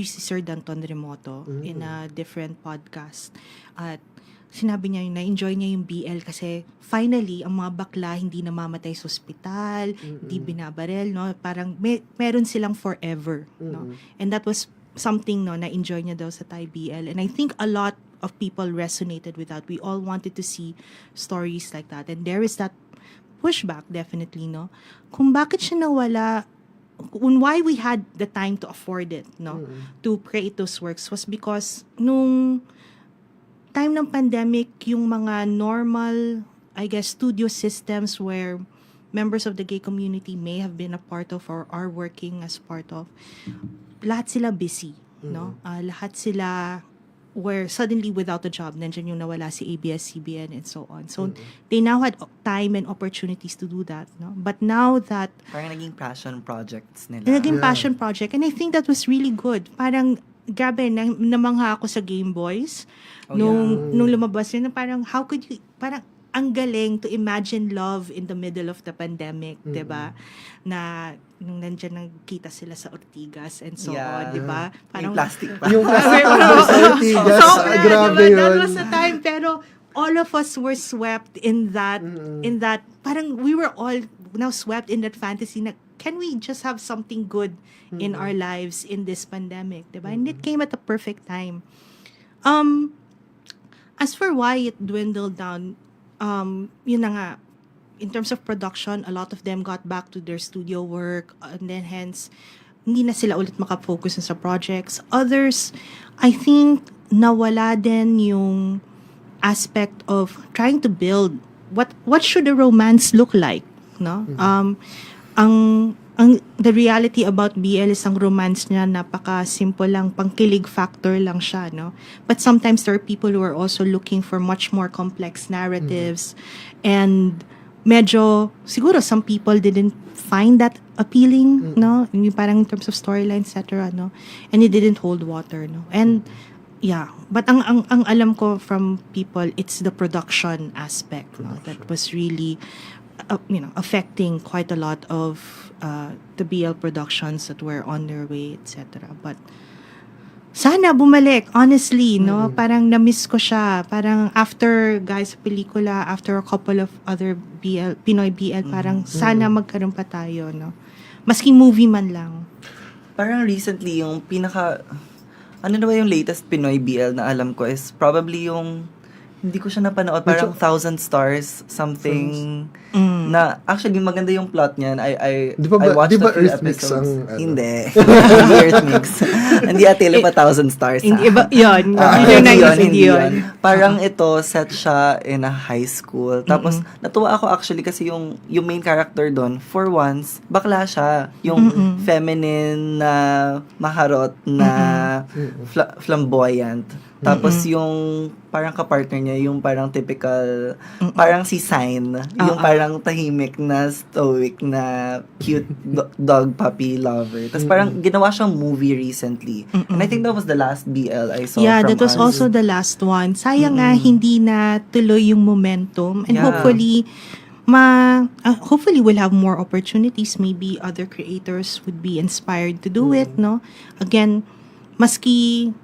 si Sir Danton Remoto in a different podcast. At sinabi niya na-enjoy niya yung BL kasi finally, ang mga bakla hindi namamatay sa ospital, hindi binabarel, no? Parang meron silang forever, no? And that was something, no, na-enjoy niya daw sa Thai BL. And I think a lot of people resonated with that. We all wanted to see stories like that. And there is that pushback, definitely, no? Kung bakit siya nawala, kung why we had the time to afford it, no? To create those works was because nung time ng pandemic, yung mga normal, I guess, studio systems where members of the gay community may have been a part of or are working as part of, lahat sila busy, no? Lahat sila were suddenly without a job. Nandiyan yung nawala si ABS-CBN and so on. So, they now had time and opportunities to do that, no? But now that... Parang naging passion projects nila. Naging passion project. And I think that was really good. Parang, grabe, namangha ako sa Game Boys. Nung lumabas yun, parang, how could you... Parang, ang galing to imagine love in the middle of the pandemic, diba? Na nung nandiyan nagkita sila sa Ortigas and so on, diba? Parang plastic pa. Yung plastic sa Ortigas, grabe diba? yun. That was the time, pero all of us were swept in that, parang we were all now swept in that fantasy na, can we just have something good in our lives in this pandemic, diba? And it came at the perfect time. As for why it dwindled down, yun na nga, in terms of production, a lot of them got back to their studio work, and then hence, hindi na sila ulit makafocus sa projects. Others, I think, nawala din yung aspect of trying to build what should a romance look like, no? The reality about BL is ang romance niya napaka-simple lang, pangkilig factor lang siya, no? But sometimes there are people who are also looking for much more complex narratives, and medyo, siguro some people didn't find that appealing, no? Yung parang in terms of storyline, etc., no? And it didn't hold water, no? And yeah, but ang alam ko from people, it's the production aspect, no? That was really affecting quite a lot of the BL productions that were on their way, etc. But sana bumalik, honestly, no? Parang na-miss ko siya. Parang after Guys Pelikula, after a couple of other Pinoy BL, parang sana magkaroon pa tayo, no? Maski movie man lang. Parang recently, yung ano na ba yung latest Pinoy BL na alam ko is probably yung, hindi ko siya napanood, parang 1,000 Stars, something, na actually maganda yung plot niyan. I watched a few episodes. Hindi. Hindi Earth Mix. Hindi Atele pa 1,000 Stars. Hindi iba, yun. Hindi yun. Parang ito, set siya in a high school. Tapos, natuwa ako actually kasi yung main character doon, for once, bakla siya. Yung feminine na maharot na flamboyant. Tapos yung parang kapartner niya, yung parang typical, parang si Sign, yung parang tahimik na stoic na cute dog puppy lover. Tapos parang ginawa siyang movie recently. And I think that was the last BL I saw from that was us. also the last one. Sayang nga, hindi na tuloy yung momentum. And hopefully, hopefully we'll have more opportunities. Maybe other creators would be inspired to do it, no? Again, maski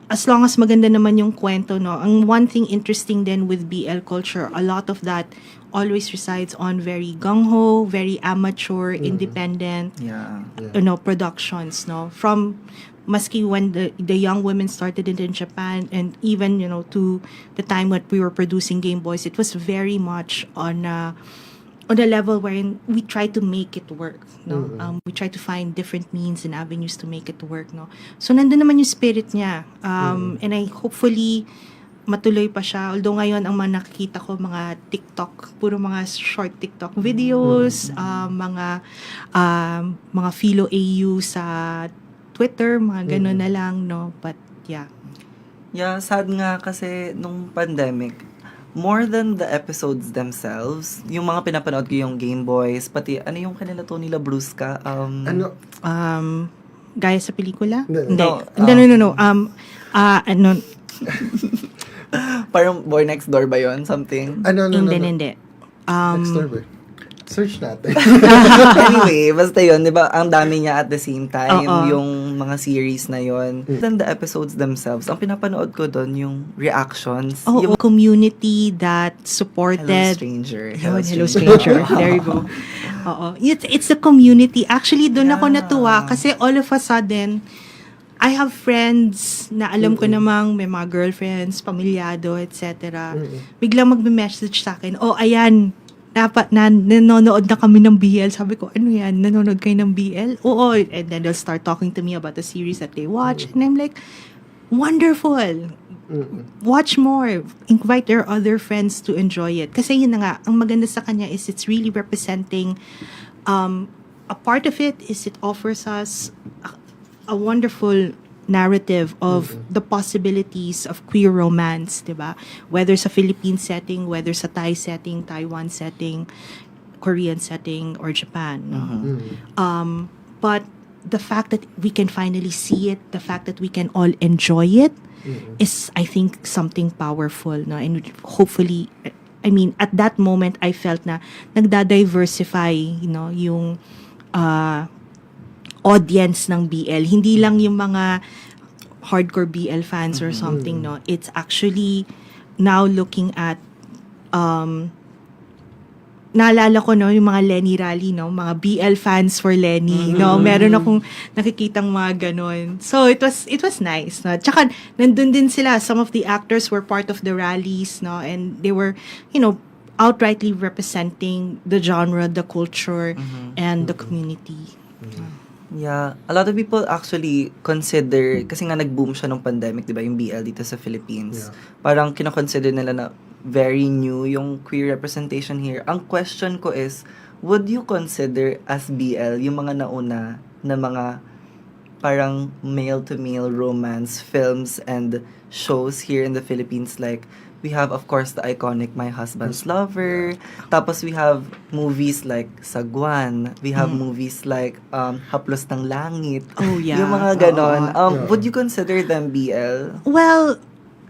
as long as maganda naman yung kwento, no? Ang one thing interesting then with BL culture, a lot of that always resides on very gung-ho, very amateur, independent, productions, no? From maski when the young women started it in Japan, and even, to the time when we were producing Game Boys, it was very much on a level wherein we try to make it work, no? We try to find different means and avenues to make it work, no? So, nandun naman yung spirit niya. And I hopefully matuloy pa siya. Although ngayon, ang mga nakikita ko, mga TikTok, puro mga short TikTok videos, mga Philo AU sa Twitter, mga gano'n na lang, no? But, yeah. Yeah, sad nga kasi nung pandemic, more than the episodes themselves, yung mga pinapanood ko yung Game Boys, pati ano yung kanila to nila Brusca? Gaya sa pelikula? No. Parang Boy Next Door ba yun? Something? Hindi. Next Door ba? Search natin. Anyway, basta yun, di ba, ang dami niya at the same time, yung mga series na yun. Then the episodes themselves, ang pinapanood ko doon, yung reactions. Yung community that supported. Hello Stranger. Hello Stranger. There you go. It's the community. Actually, doon ako natuwa kasi all of a sudden, I have friends na alam ko namang may mga girlfriends, pamilyado, etc. Biglang magme-message sa akin, ayan, dapat nanonood na kami ng BL. Sabi ko, ano yan? Nanonood kayo ng BL? Oo. And then they'll start talking to me about the series that they watch. And I'm like, wonderful. Watch more. Invite their other friends to enjoy it. Kasi yun na nga, ang maganda sa kanya is it's really representing, a part of it is it offers us a wonderful narrative of the possibilities of queer romance, diba? Whether sa Philippine setting, whether sa Thai setting, Taiwan setting, Korean setting, or Japan. But the fact that we can finally see it, the fact that we can all enjoy it, is, I think, something powerful. No? And hopefully, I mean, at that moment, I felt na nagda-diversify, yung audience ng BL. Hindi lang yung mga hardcore BL fans or something, no? It's actually now looking at naalala ko, no, yung mga Lenny rally, no? Mga BL fans for Lenny, no? Meron akong nakikitang mga ganon. So, it was nice, no? Tsaka, nandun din sila. Some of the actors were part of the rallies, no? And they were, outrightly representing the genre, the culture, and the community. Yeah, a lot of people actually consider, kasi nga nag-boom siya nung pandemic, di ba, yung BL dito sa Philippines. Parang kinoconsider nila na very new yung queer representation here. Ang question ko is, would you consider as BL yung mga nauna na mga parang male-to-male romance films and shows here in the Philippines? Like, we have, of course, the iconic My Husband's Lover. Tapos we have movies like Sagwan. We have movies like Haplos ng Langit. Oh, yeah. Yung mga ganon. Would you consider them BL? Well,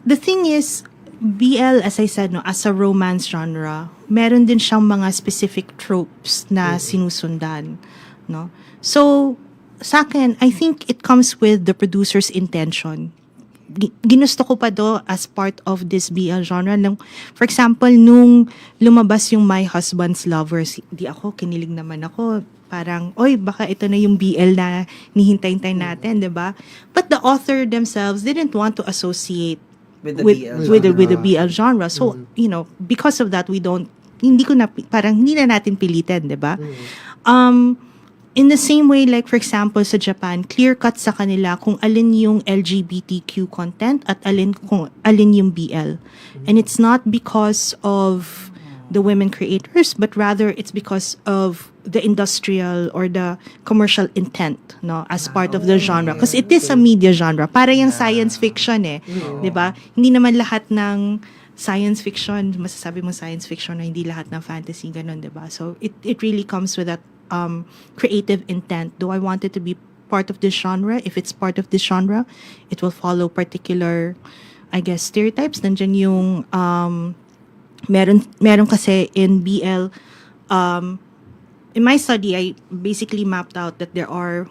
the thing is, BL, as I said, no, as a romance genre, meron din siyang mga specific tropes na sinusundan. No? So, sa akin, I think it comes with the producer's intention. Ginusto ko pa do as part of this BL genre. For example, nung lumabas yung My Husband's Lovers, kinilig naman ako. Parang, baka ito na yung BL na nihintay-hintay natin, diba? But the author themselves didn't want to associate with the BL genre. So, because of that, hindi na natin pilitin, diba? In the same way, like for example, sa Japan, clear-cut sa kanila kung alin yung LGBTQ content at alin yung BL. And it's not because of the women creators, but rather it's because of the industrial or the commercial intent, no, as part of the genre. Because it is a media genre. Para yung science fiction diba? Hindi naman lahat ng science fiction, masasabi mo science fiction na hindi lahat ng fantasy, ganun, diba? So it really comes with that creative intent. Do I want it to be part of this genre? If it's part of this genre, it will follow particular, I guess, stereotypes. Nandiyan yung meron kasi in BL, in my study, I basically mapped out that there are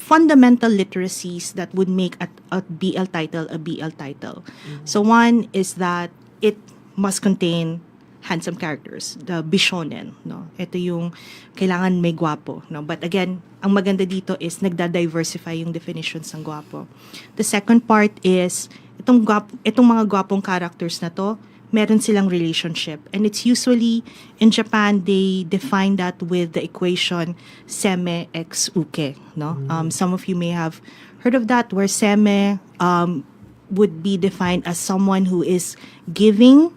fundamental literacies that would make a BL title a BL title. So one is that it must contain handsome characters, the bishonen, no? Ito yung kailangan may gwapo, no? But again, ang maganda dito is nagda-diversify yung definitions ng gwapo. The second part is itong mga gwapong characters na to, meron silang relationship. And it's usually, in Japan, they define that with the equation seme x uke, no? Some of you may have heard of that, where seme would be defined as someone who is giving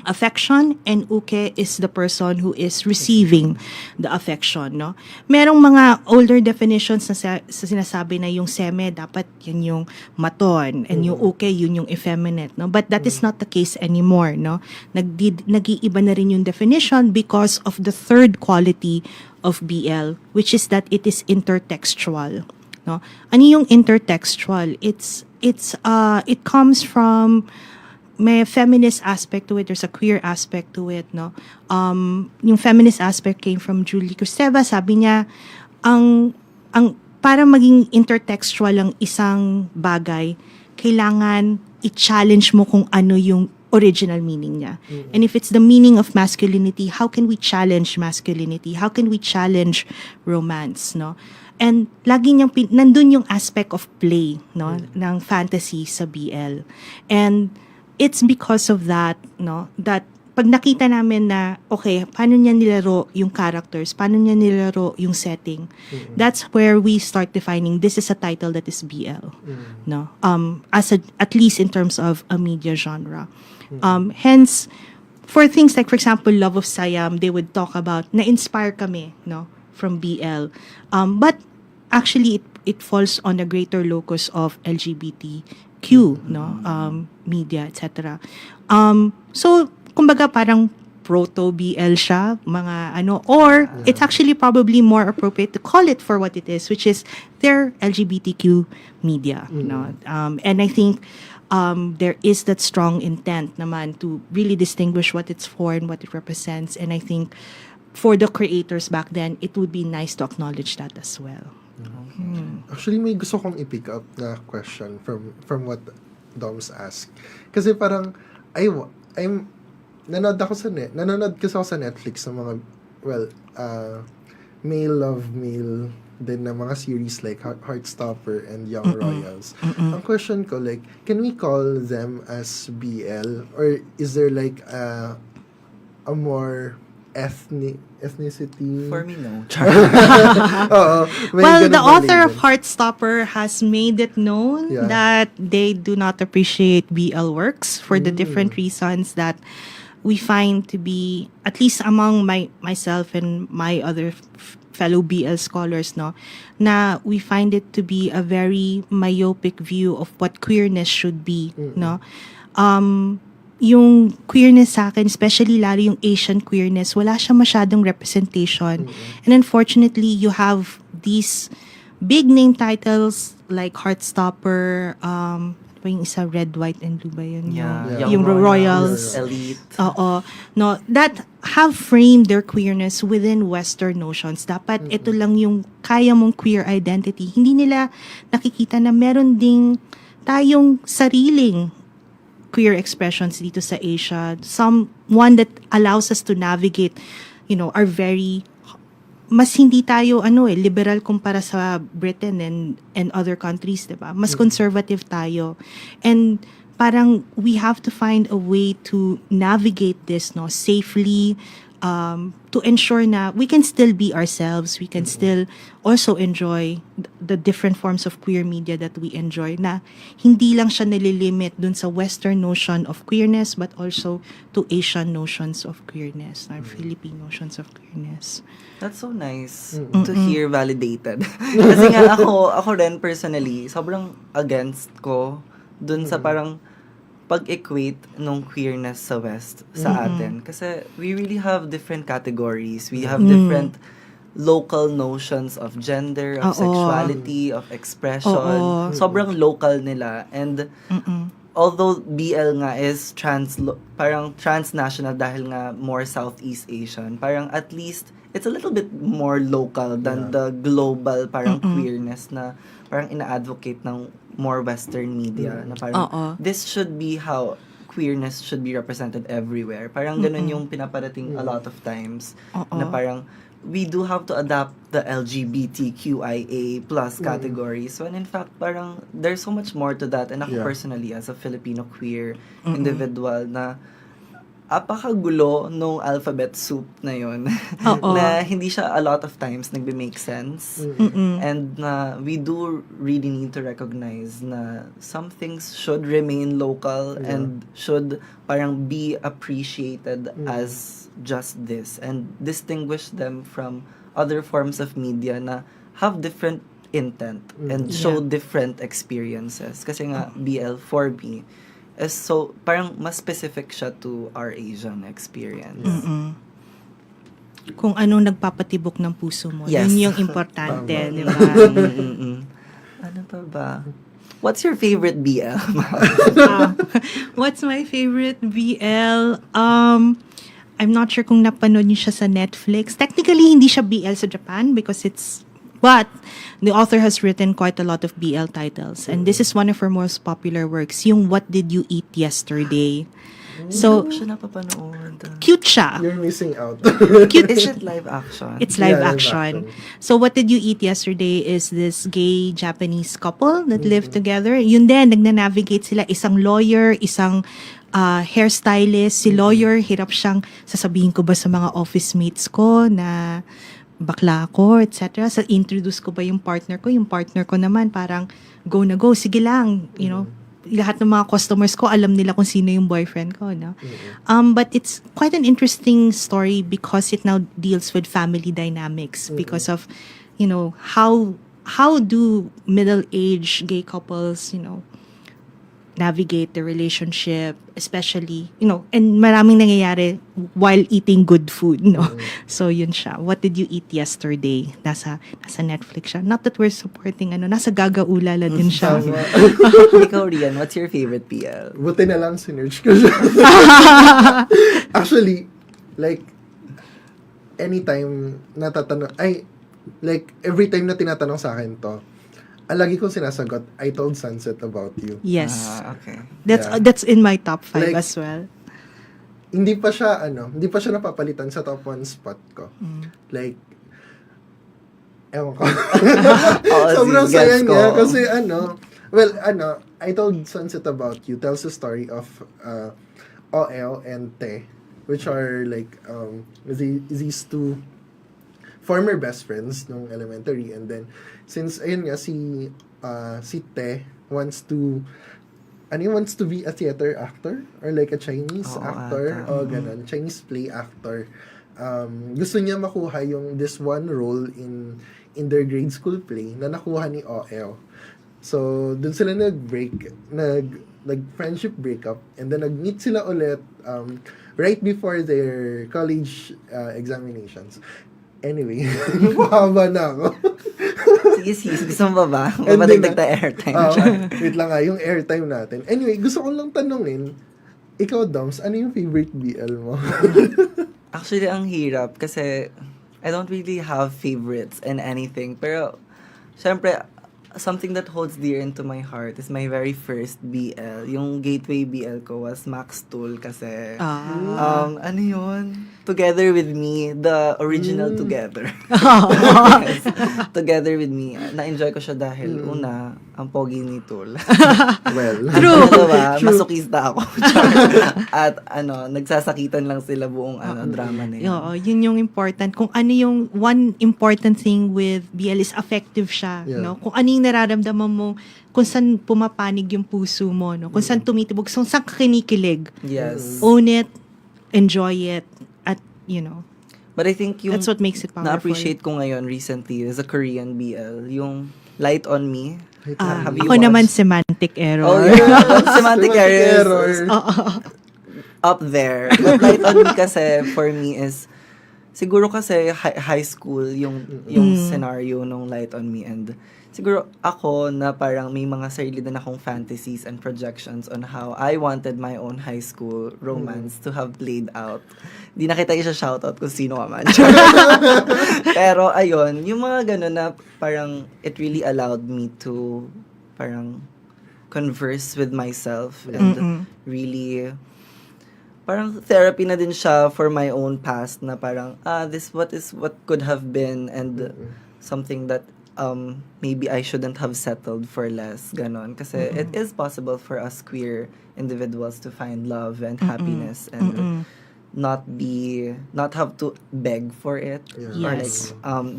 affection, and uke is the person who is receiving the affection, no? Merong mga older definitions na sinasabi na yung seme dapat yan yung maton, and yung uke yun yung effeminate, no? But that is not the case anymore, no? Nag-iiba na rin yung definition because of the third quality of BL, which is that it is intertextual, no? Ano yung intertextual? It comes from may feminist aspect to it, there's a queer aspect to it, no? Yung feminist aspect came from Julie Kristeva. Sabi niya, ang para maging intertextual ang isang bagay, kailangan i-challenge mo kung ano yung original meaning niya. And if it's the meaning of masculinity, how can we challenge masculinity? How can we challenge romance, no? And lagi niyang nandun yung aspect of play, no, ng fantasy sa BL. And it's because of that, no, that pag nakita namin na, okay, paano niya nilaro yung characters, paano niya nilaro yung setting, that's where we start defining this is a title that is BL, no, at least in terms of a media genre. Hence, for things like, for example, Love of Siam, they would talk about na-inspire kami, no, from BL. But actually, it falls on a greater locus of LGBTQ, no, media, etc. So, kumbaga parang proto-BL siya, mga ano, or it's actually probably more appropriate to call it for what it is, which is their LGBTQ media, no? And I think there is that strong intent naman to really distinguish what it's for and what it represents. And I think for the creators back then, it would be nice to acknowledge that as well. Actually, may gusto kong i-pick up na question from what Doms asked. Kasi parang, nanonood kasi ako sa Netflix ng mga, male love male din na mga series like Heartstopper and Young Royals. Ang question ko, like, can we call them as BL? Or is there like a more ethnicity? For me, no. Well, the author of Heartstopper has made it known that they do not appreciate BL works for the different reasons that we find to be, at least among myself and my other fellow BL scholars, no, na we find it to be a very myopic view of what queerness should be, no. Yung queerness sa akin, especially lalo yung Asian queerness, wala siya masyadong representation. And unfortunately, you have these big name titles like Heartstopper, yung isa, Red, White, and Blue ba yun? Yung Royals. Elite. No, that have framed their queerness within Western notions. Dapat ito lang yung kaya mong queer identity. Hindi nila nakikita na meron ding tayong sariling queer expressions dito sa Asia. One that allows us to navigate, our very, mas hindi tayo, liberal kumpara sa Britain and other countries, diba? Mas conservative tayo. And parang we have to find a way to navigate this, no, safely, to ensure na we can still be ourselves, we can still also enjoy the different forms of queer media that we enjoy, na hindi lang siya nililimit dun sa Western notion of queerness, but also to Asian notions of queerness, or Philippine notions of queerness. That's so nice to hear validated. Kasi nga ako rin personally, sobrang against ko dun sa parang pag-equate nung queerness sa West sa atin. Kasi we really have different categories. We have different local notions of gender, of sexuality, of expression. Sobrang local nila. And although BL nga is parang transnational dahil nga more Southeast Asian, parang at least it's a little bit more local than the global parang queerness na parang ina-advocate ng more Western media na parang this should be how queerness should be represented everywhere. Parang ganun yung pinaparating a lot of times na parang we do have to adapt the LGBTQIA plus categories when in fact parang there's so much more to that. And ako personally as a Filipino queer individual na apakagulo nung alphabet soup na yun na hindi siya a lot of times nagbe-make sense and na we do really need to recognize na some things should remain local and should parang be appreciated as just this and distinguish them from other forms of media na have different intent and show different experiences kasi nga BL for me so, parang mas specific siya to our Asian experience. Kung anong nagpapatibok ng puso mo. Yes. Yun yung importante, di ba? Ano pa ba? What's your favorite BL? What's my favorite BL? I'm not sure kung napanood niyo siya sa Netflix. Technically, hindi siya BL sa Japan because but the author has written quite a lot of BL titles. And this is one of her most popular works, yung What Did You Eat Yesterday? So, Hindi ko siya napapanood. cute siya. You're missing out. Cute. Is it live action? It's live Yeah, live action. action. So what did you eat yesterday is this gay Japanese couple that live together. Yun din, nagnanavigate sila. Isang lawyer, isang hairstylist. Si lawyer, hirap siyang sasabihin ko ba sa mga office mates ko na bakla ako, etc. So introduce ko ba yung partner ko? Yung partner ko naman parang go na go. Sige lang, you know. Lahat ng mga customers ko, alam nila kung sino yung boyfriend ko, no? But it's quite an interesting story because it now deals with family dynamics because of, you know, how do middle-aged gay couples, you know, navigate the relationship, especially, you know, and maraming nangyayari while eating good food, no? So, yun siya. What did you eat yesterday? Nasa Netflix siya. Not that we're supporting, nasa Gagaulala din siya. Ikaw, Rian, what's your favorite PL? Buti na lang sinerge ko siya. Actually, like, anytime every time na tinatanong sa akin to, lagi kong sinasagot, I told Sunset about you. Yes. Okay. That's in my top 5 Like, as well. Hindi pa siya napapalitan sa top 1 spot ko. Like, ewan ko. Sobrang saya niya kasi I told Sunset about you tells the story of OL and Te, which are like these two former best friends nung elementary, and then since ayun nga si Te wants to be a theater actor or like a Chinese actor o ganun, Chinese play actor. Gusto niya makuha this one role in their grade school play na nakuha ni OL. So dun sila friendship breakup, and then nag-meet sila ulit right before their college examinations. Anyway, mahaba na ako. Sige, gusto mo ba? Mapadagdag tayo airtime. Wait lang yung airtime natin. Anyway, gusto ko lang tanungin, ikaw, Doms, ano yung favorite BL mo? Actually, ang hirap kasi I don't really have favorites in anything. Pero, syempre, something that holds dear into my heart is my very first BL. Yung gateway BL ko was Max Tool kasi, ano yun? Together with Me, the original Together. Yes. Together with Me. Na-enjoy ko siya dahil, una, ang pogi ni Tool. Well, True. Masokista ako. At nagsasakitan lang sila buong drama na yun. Oo, yun yung important. Kung ano yung one important thing with BL is affective siya, no? Kung ano yung nararamdaman mo, kung saan pumapanig yung puso mo, no? Kung saan tumitibog, kung saan ka kinikilig. Yes. Own it, enjoy it, at, you know. But I think yung that's what makes it powerful. na-appreciate ko ngayon recently is a Korean BL, yung Light on Me. Have you Ako watched? naman semantic error. Oh, yeah. Semantic errors. Up there. But Light on Me kasi, for me is, siguro kasi high school yung scenario nung Light on Me, and siguro ako na parang may mga sarili din akong fantasies and projections on how I wanted my own high school romance to have played out. Di na kita isa-shoutout kung sino ka man. Pero ayun, yung mga gano'n na parang it really allowed me to parang converse with myself and really parang therapy na din siya for my own past na parang what could have been, and something that maybe I shouldn't have settled for less, ganon. Kasi it is possible for us queer individuals to find love and happiness and not have to beg for it or like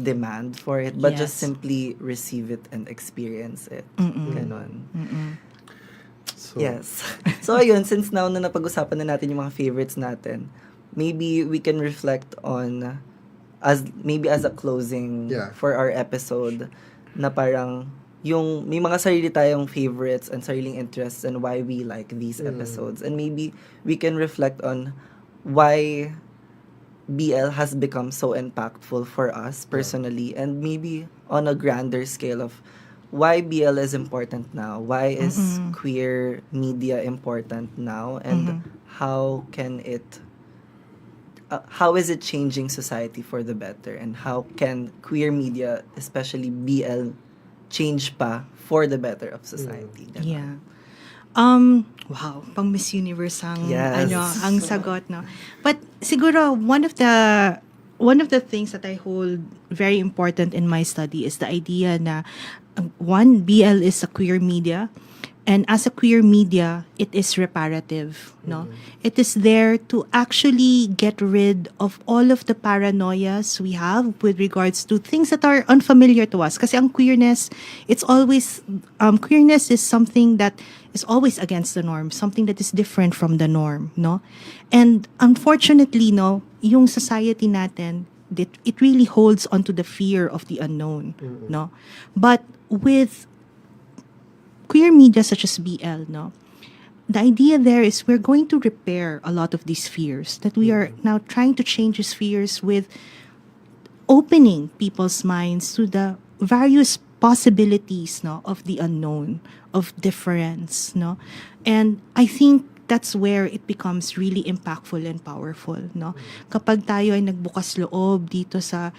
demand for it, but just simply receive it and experience it. Ganon. Yes. So ayun, since now na napag-usapan na natin yung mga favorites natin, maybe we can reflect on as a closing for our episode na parang yung may mga sarili tayong favorites and sariling interests and why we like these episodes, and maybe we can reflect on why BL has become so impactful for us personally, and maybe on a grander scale of why BL is important now, why is queer media important now, and how is it changing society for the better, and how can queer media, especially BL, change pa for the better of society. Yeah. Wow, pang Miss Universe ang Yes. ang sagot, no. But siguro one of the things that I hold very important in my study is the idea na one, BL is a queer media, and as a queer media, it is reparative, no. It is there to actually get rid of all of the paranoias we have with regards to things that are unfamiliar to us. Kasi ang queerness, it's always queerness is something that is always against the norm, something that is different from the norm, no? And unfortunately, no, yung society natin, it really holds onto the fear of the unknown, no? But with queer media such as BL, no, the idea there is we're going to repair a lot of these fears, that we are now trying to change these fears with opening people's minds to the various possibilities, no, of the unknown, of difference, no. And I think that's where it becomes really impactful and powerful, no. Kapag tayo ay nagbukas loob dito sa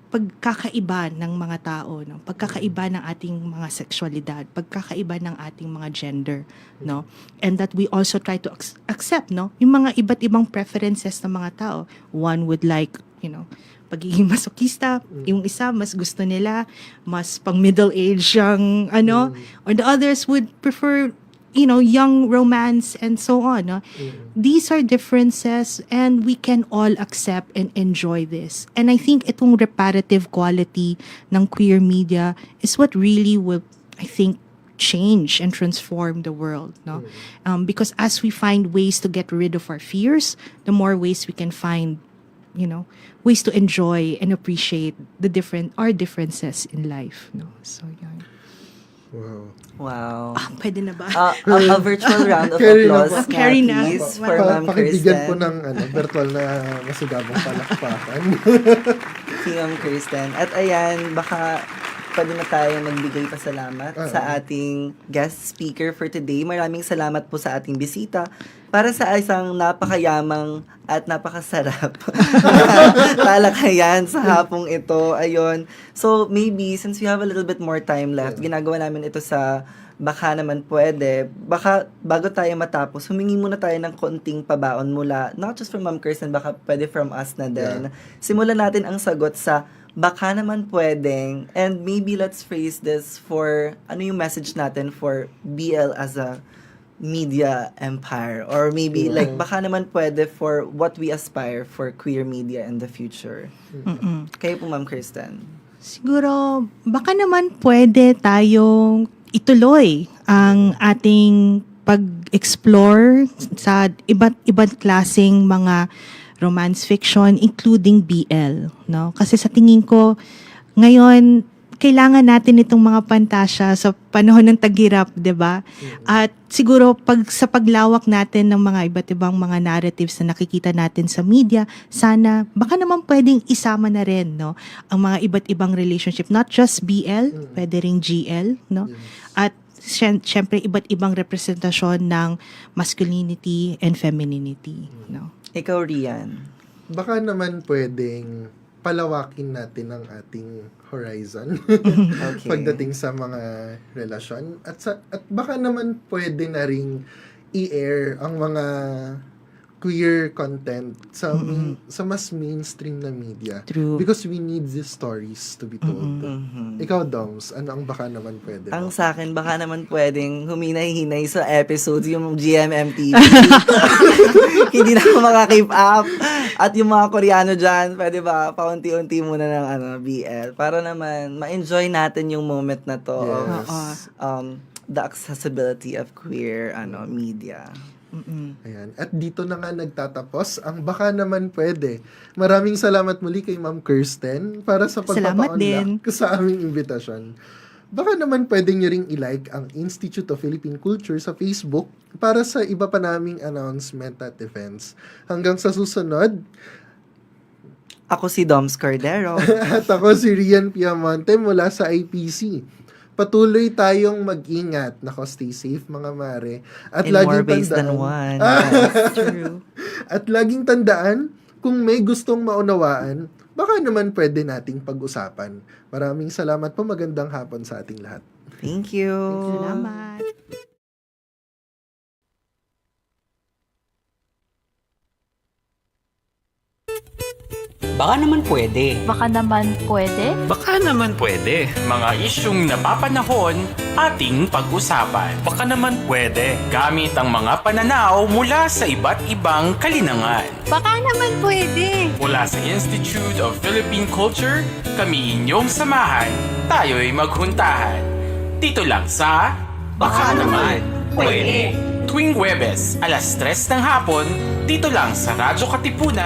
pagkakaiba ng mga tao, no, pagkakaiba ng ating mga sexualidad, pagkakaiba ng ating mga gender, no, and that we also try to accept, no, yung mga iba't ibang preferences ng mga tao. One would like, pagiging masokista, yung isa mas gusto nila mas pang middle age yung or the others would prefer young romance and so on, no? These are differences and we can all accept and enjoy this. And I think itong reparative quality ng queer media is what really will, I think, change and transform the world, no? Because as we find ways to get rid of our fears, the more ways we can find, ways to enjoy and appreciate our differences in life, no? So, yeah. Wow. Pwede na ba? A virtual round of Carry na applause, po. Carry na. please, for Ma'am Pakibigyan po Kristen. ng virtual na masugabong palakpakan. Si Ma'am Kristen. At ayan, baka pwede na tayo magbigay pasalamat sa ating guest speaker for today. Maraming salamat po sa ating bisita para sa isang napakayamang at napakasarap talakayan sa hapong ito. Ayun. So, maybe, since we have a little bit more time left, ginagawa namin ito sa Baka naman pwede. Baka bago tayo matapos, humingi muna tayo ng konting pabaon mula, not just from Ma'am Kristen, baka pwede from us na din. Simulan natin ang sagot sa baka naman pwedeng, and maybe let's phrase this for, ano yung message natin for BL as a media empire, or maybe like baka naman pwede for what we aspire for queer media in the future. Kayo po, Ma'am Kristen. Siguro, baka naman pwede tayong ituloy ang ating pag-explore sa iba't klaseng mga romance fiction, including BL, no? Kasi sa tingin ko, ngayon, kailangan natin itong mga pantasya sa panahon ng taghirap, 'di ba? At siguro sa paglawak natin ng mga iba't ibang mga narratives na nakikita natin sa media, sana baka naman pwedeng isama na rin, no, ang mga iba't ibang relationship, not just BL, pwede ring GL, no? At syempre iba't ibang representasyon ng masculinity and femininity, no? Ikaw, Rian. Baka naman pwedeng palawakin natin ang ating horizon pagdating sa mga relasyon, at baka naman pwede na ring i-air ang mga queer content sa mas mainstream na media. True. Because we need these stories to be told. Ikaw, Doms, ano ang baka naman pwede? Ang sa akin, baka naman pwedeng huminay-hinay sa episodes yung GMMTV. Hindi na ako makakeep up. At yung mga Koreano dyan, pwede ba, paunti-unti muna ng BL. Para naman, ma-enjoy natin yung moment na to of the accessibility of queer media. Ayan. At dito na nga nagtatapos ang baka naman pwede. Maraming salamat muli kay Ma'am Kristen para sa pagpapa-unlock sa aming imbitasyon. Baka naman pwede nyo ring i-like ang Institute of Philippine Culture sa Facebook para sa iba pa naming announcement at events. Hanggang sa susunod, ako si Doms Cordero. at ako si Rian Piamonte mula sa IPC. Patuloy tayong mag-ingat. Nako, stay safe mga mare. At In laging more ways tandaan, than one. Yes, true. At laging tandaan, kung may gustong maunawaan, baka naman pwede nating pag-usapan. Maraming salamat po. Magandang hapon sa ating lahat. Thank you. Salamat. Baka naman pwede. Baka naman pwede? Baka naman pwede. Mga isyung napapanahon, ating pag-usapan. Baka naman pwede. Gamit ang mga pananaw mula sa iba't ibang kalinangan. Baka naman pwede. Mula sa Institute of Philippine Culture, kami inyong samahan. Tayo'y maghuntahan. Dito lang sa Baka naman pwede. Tuwing Huwebes, alas 3 ng hapon, dito lang sa Radyo Katipunan.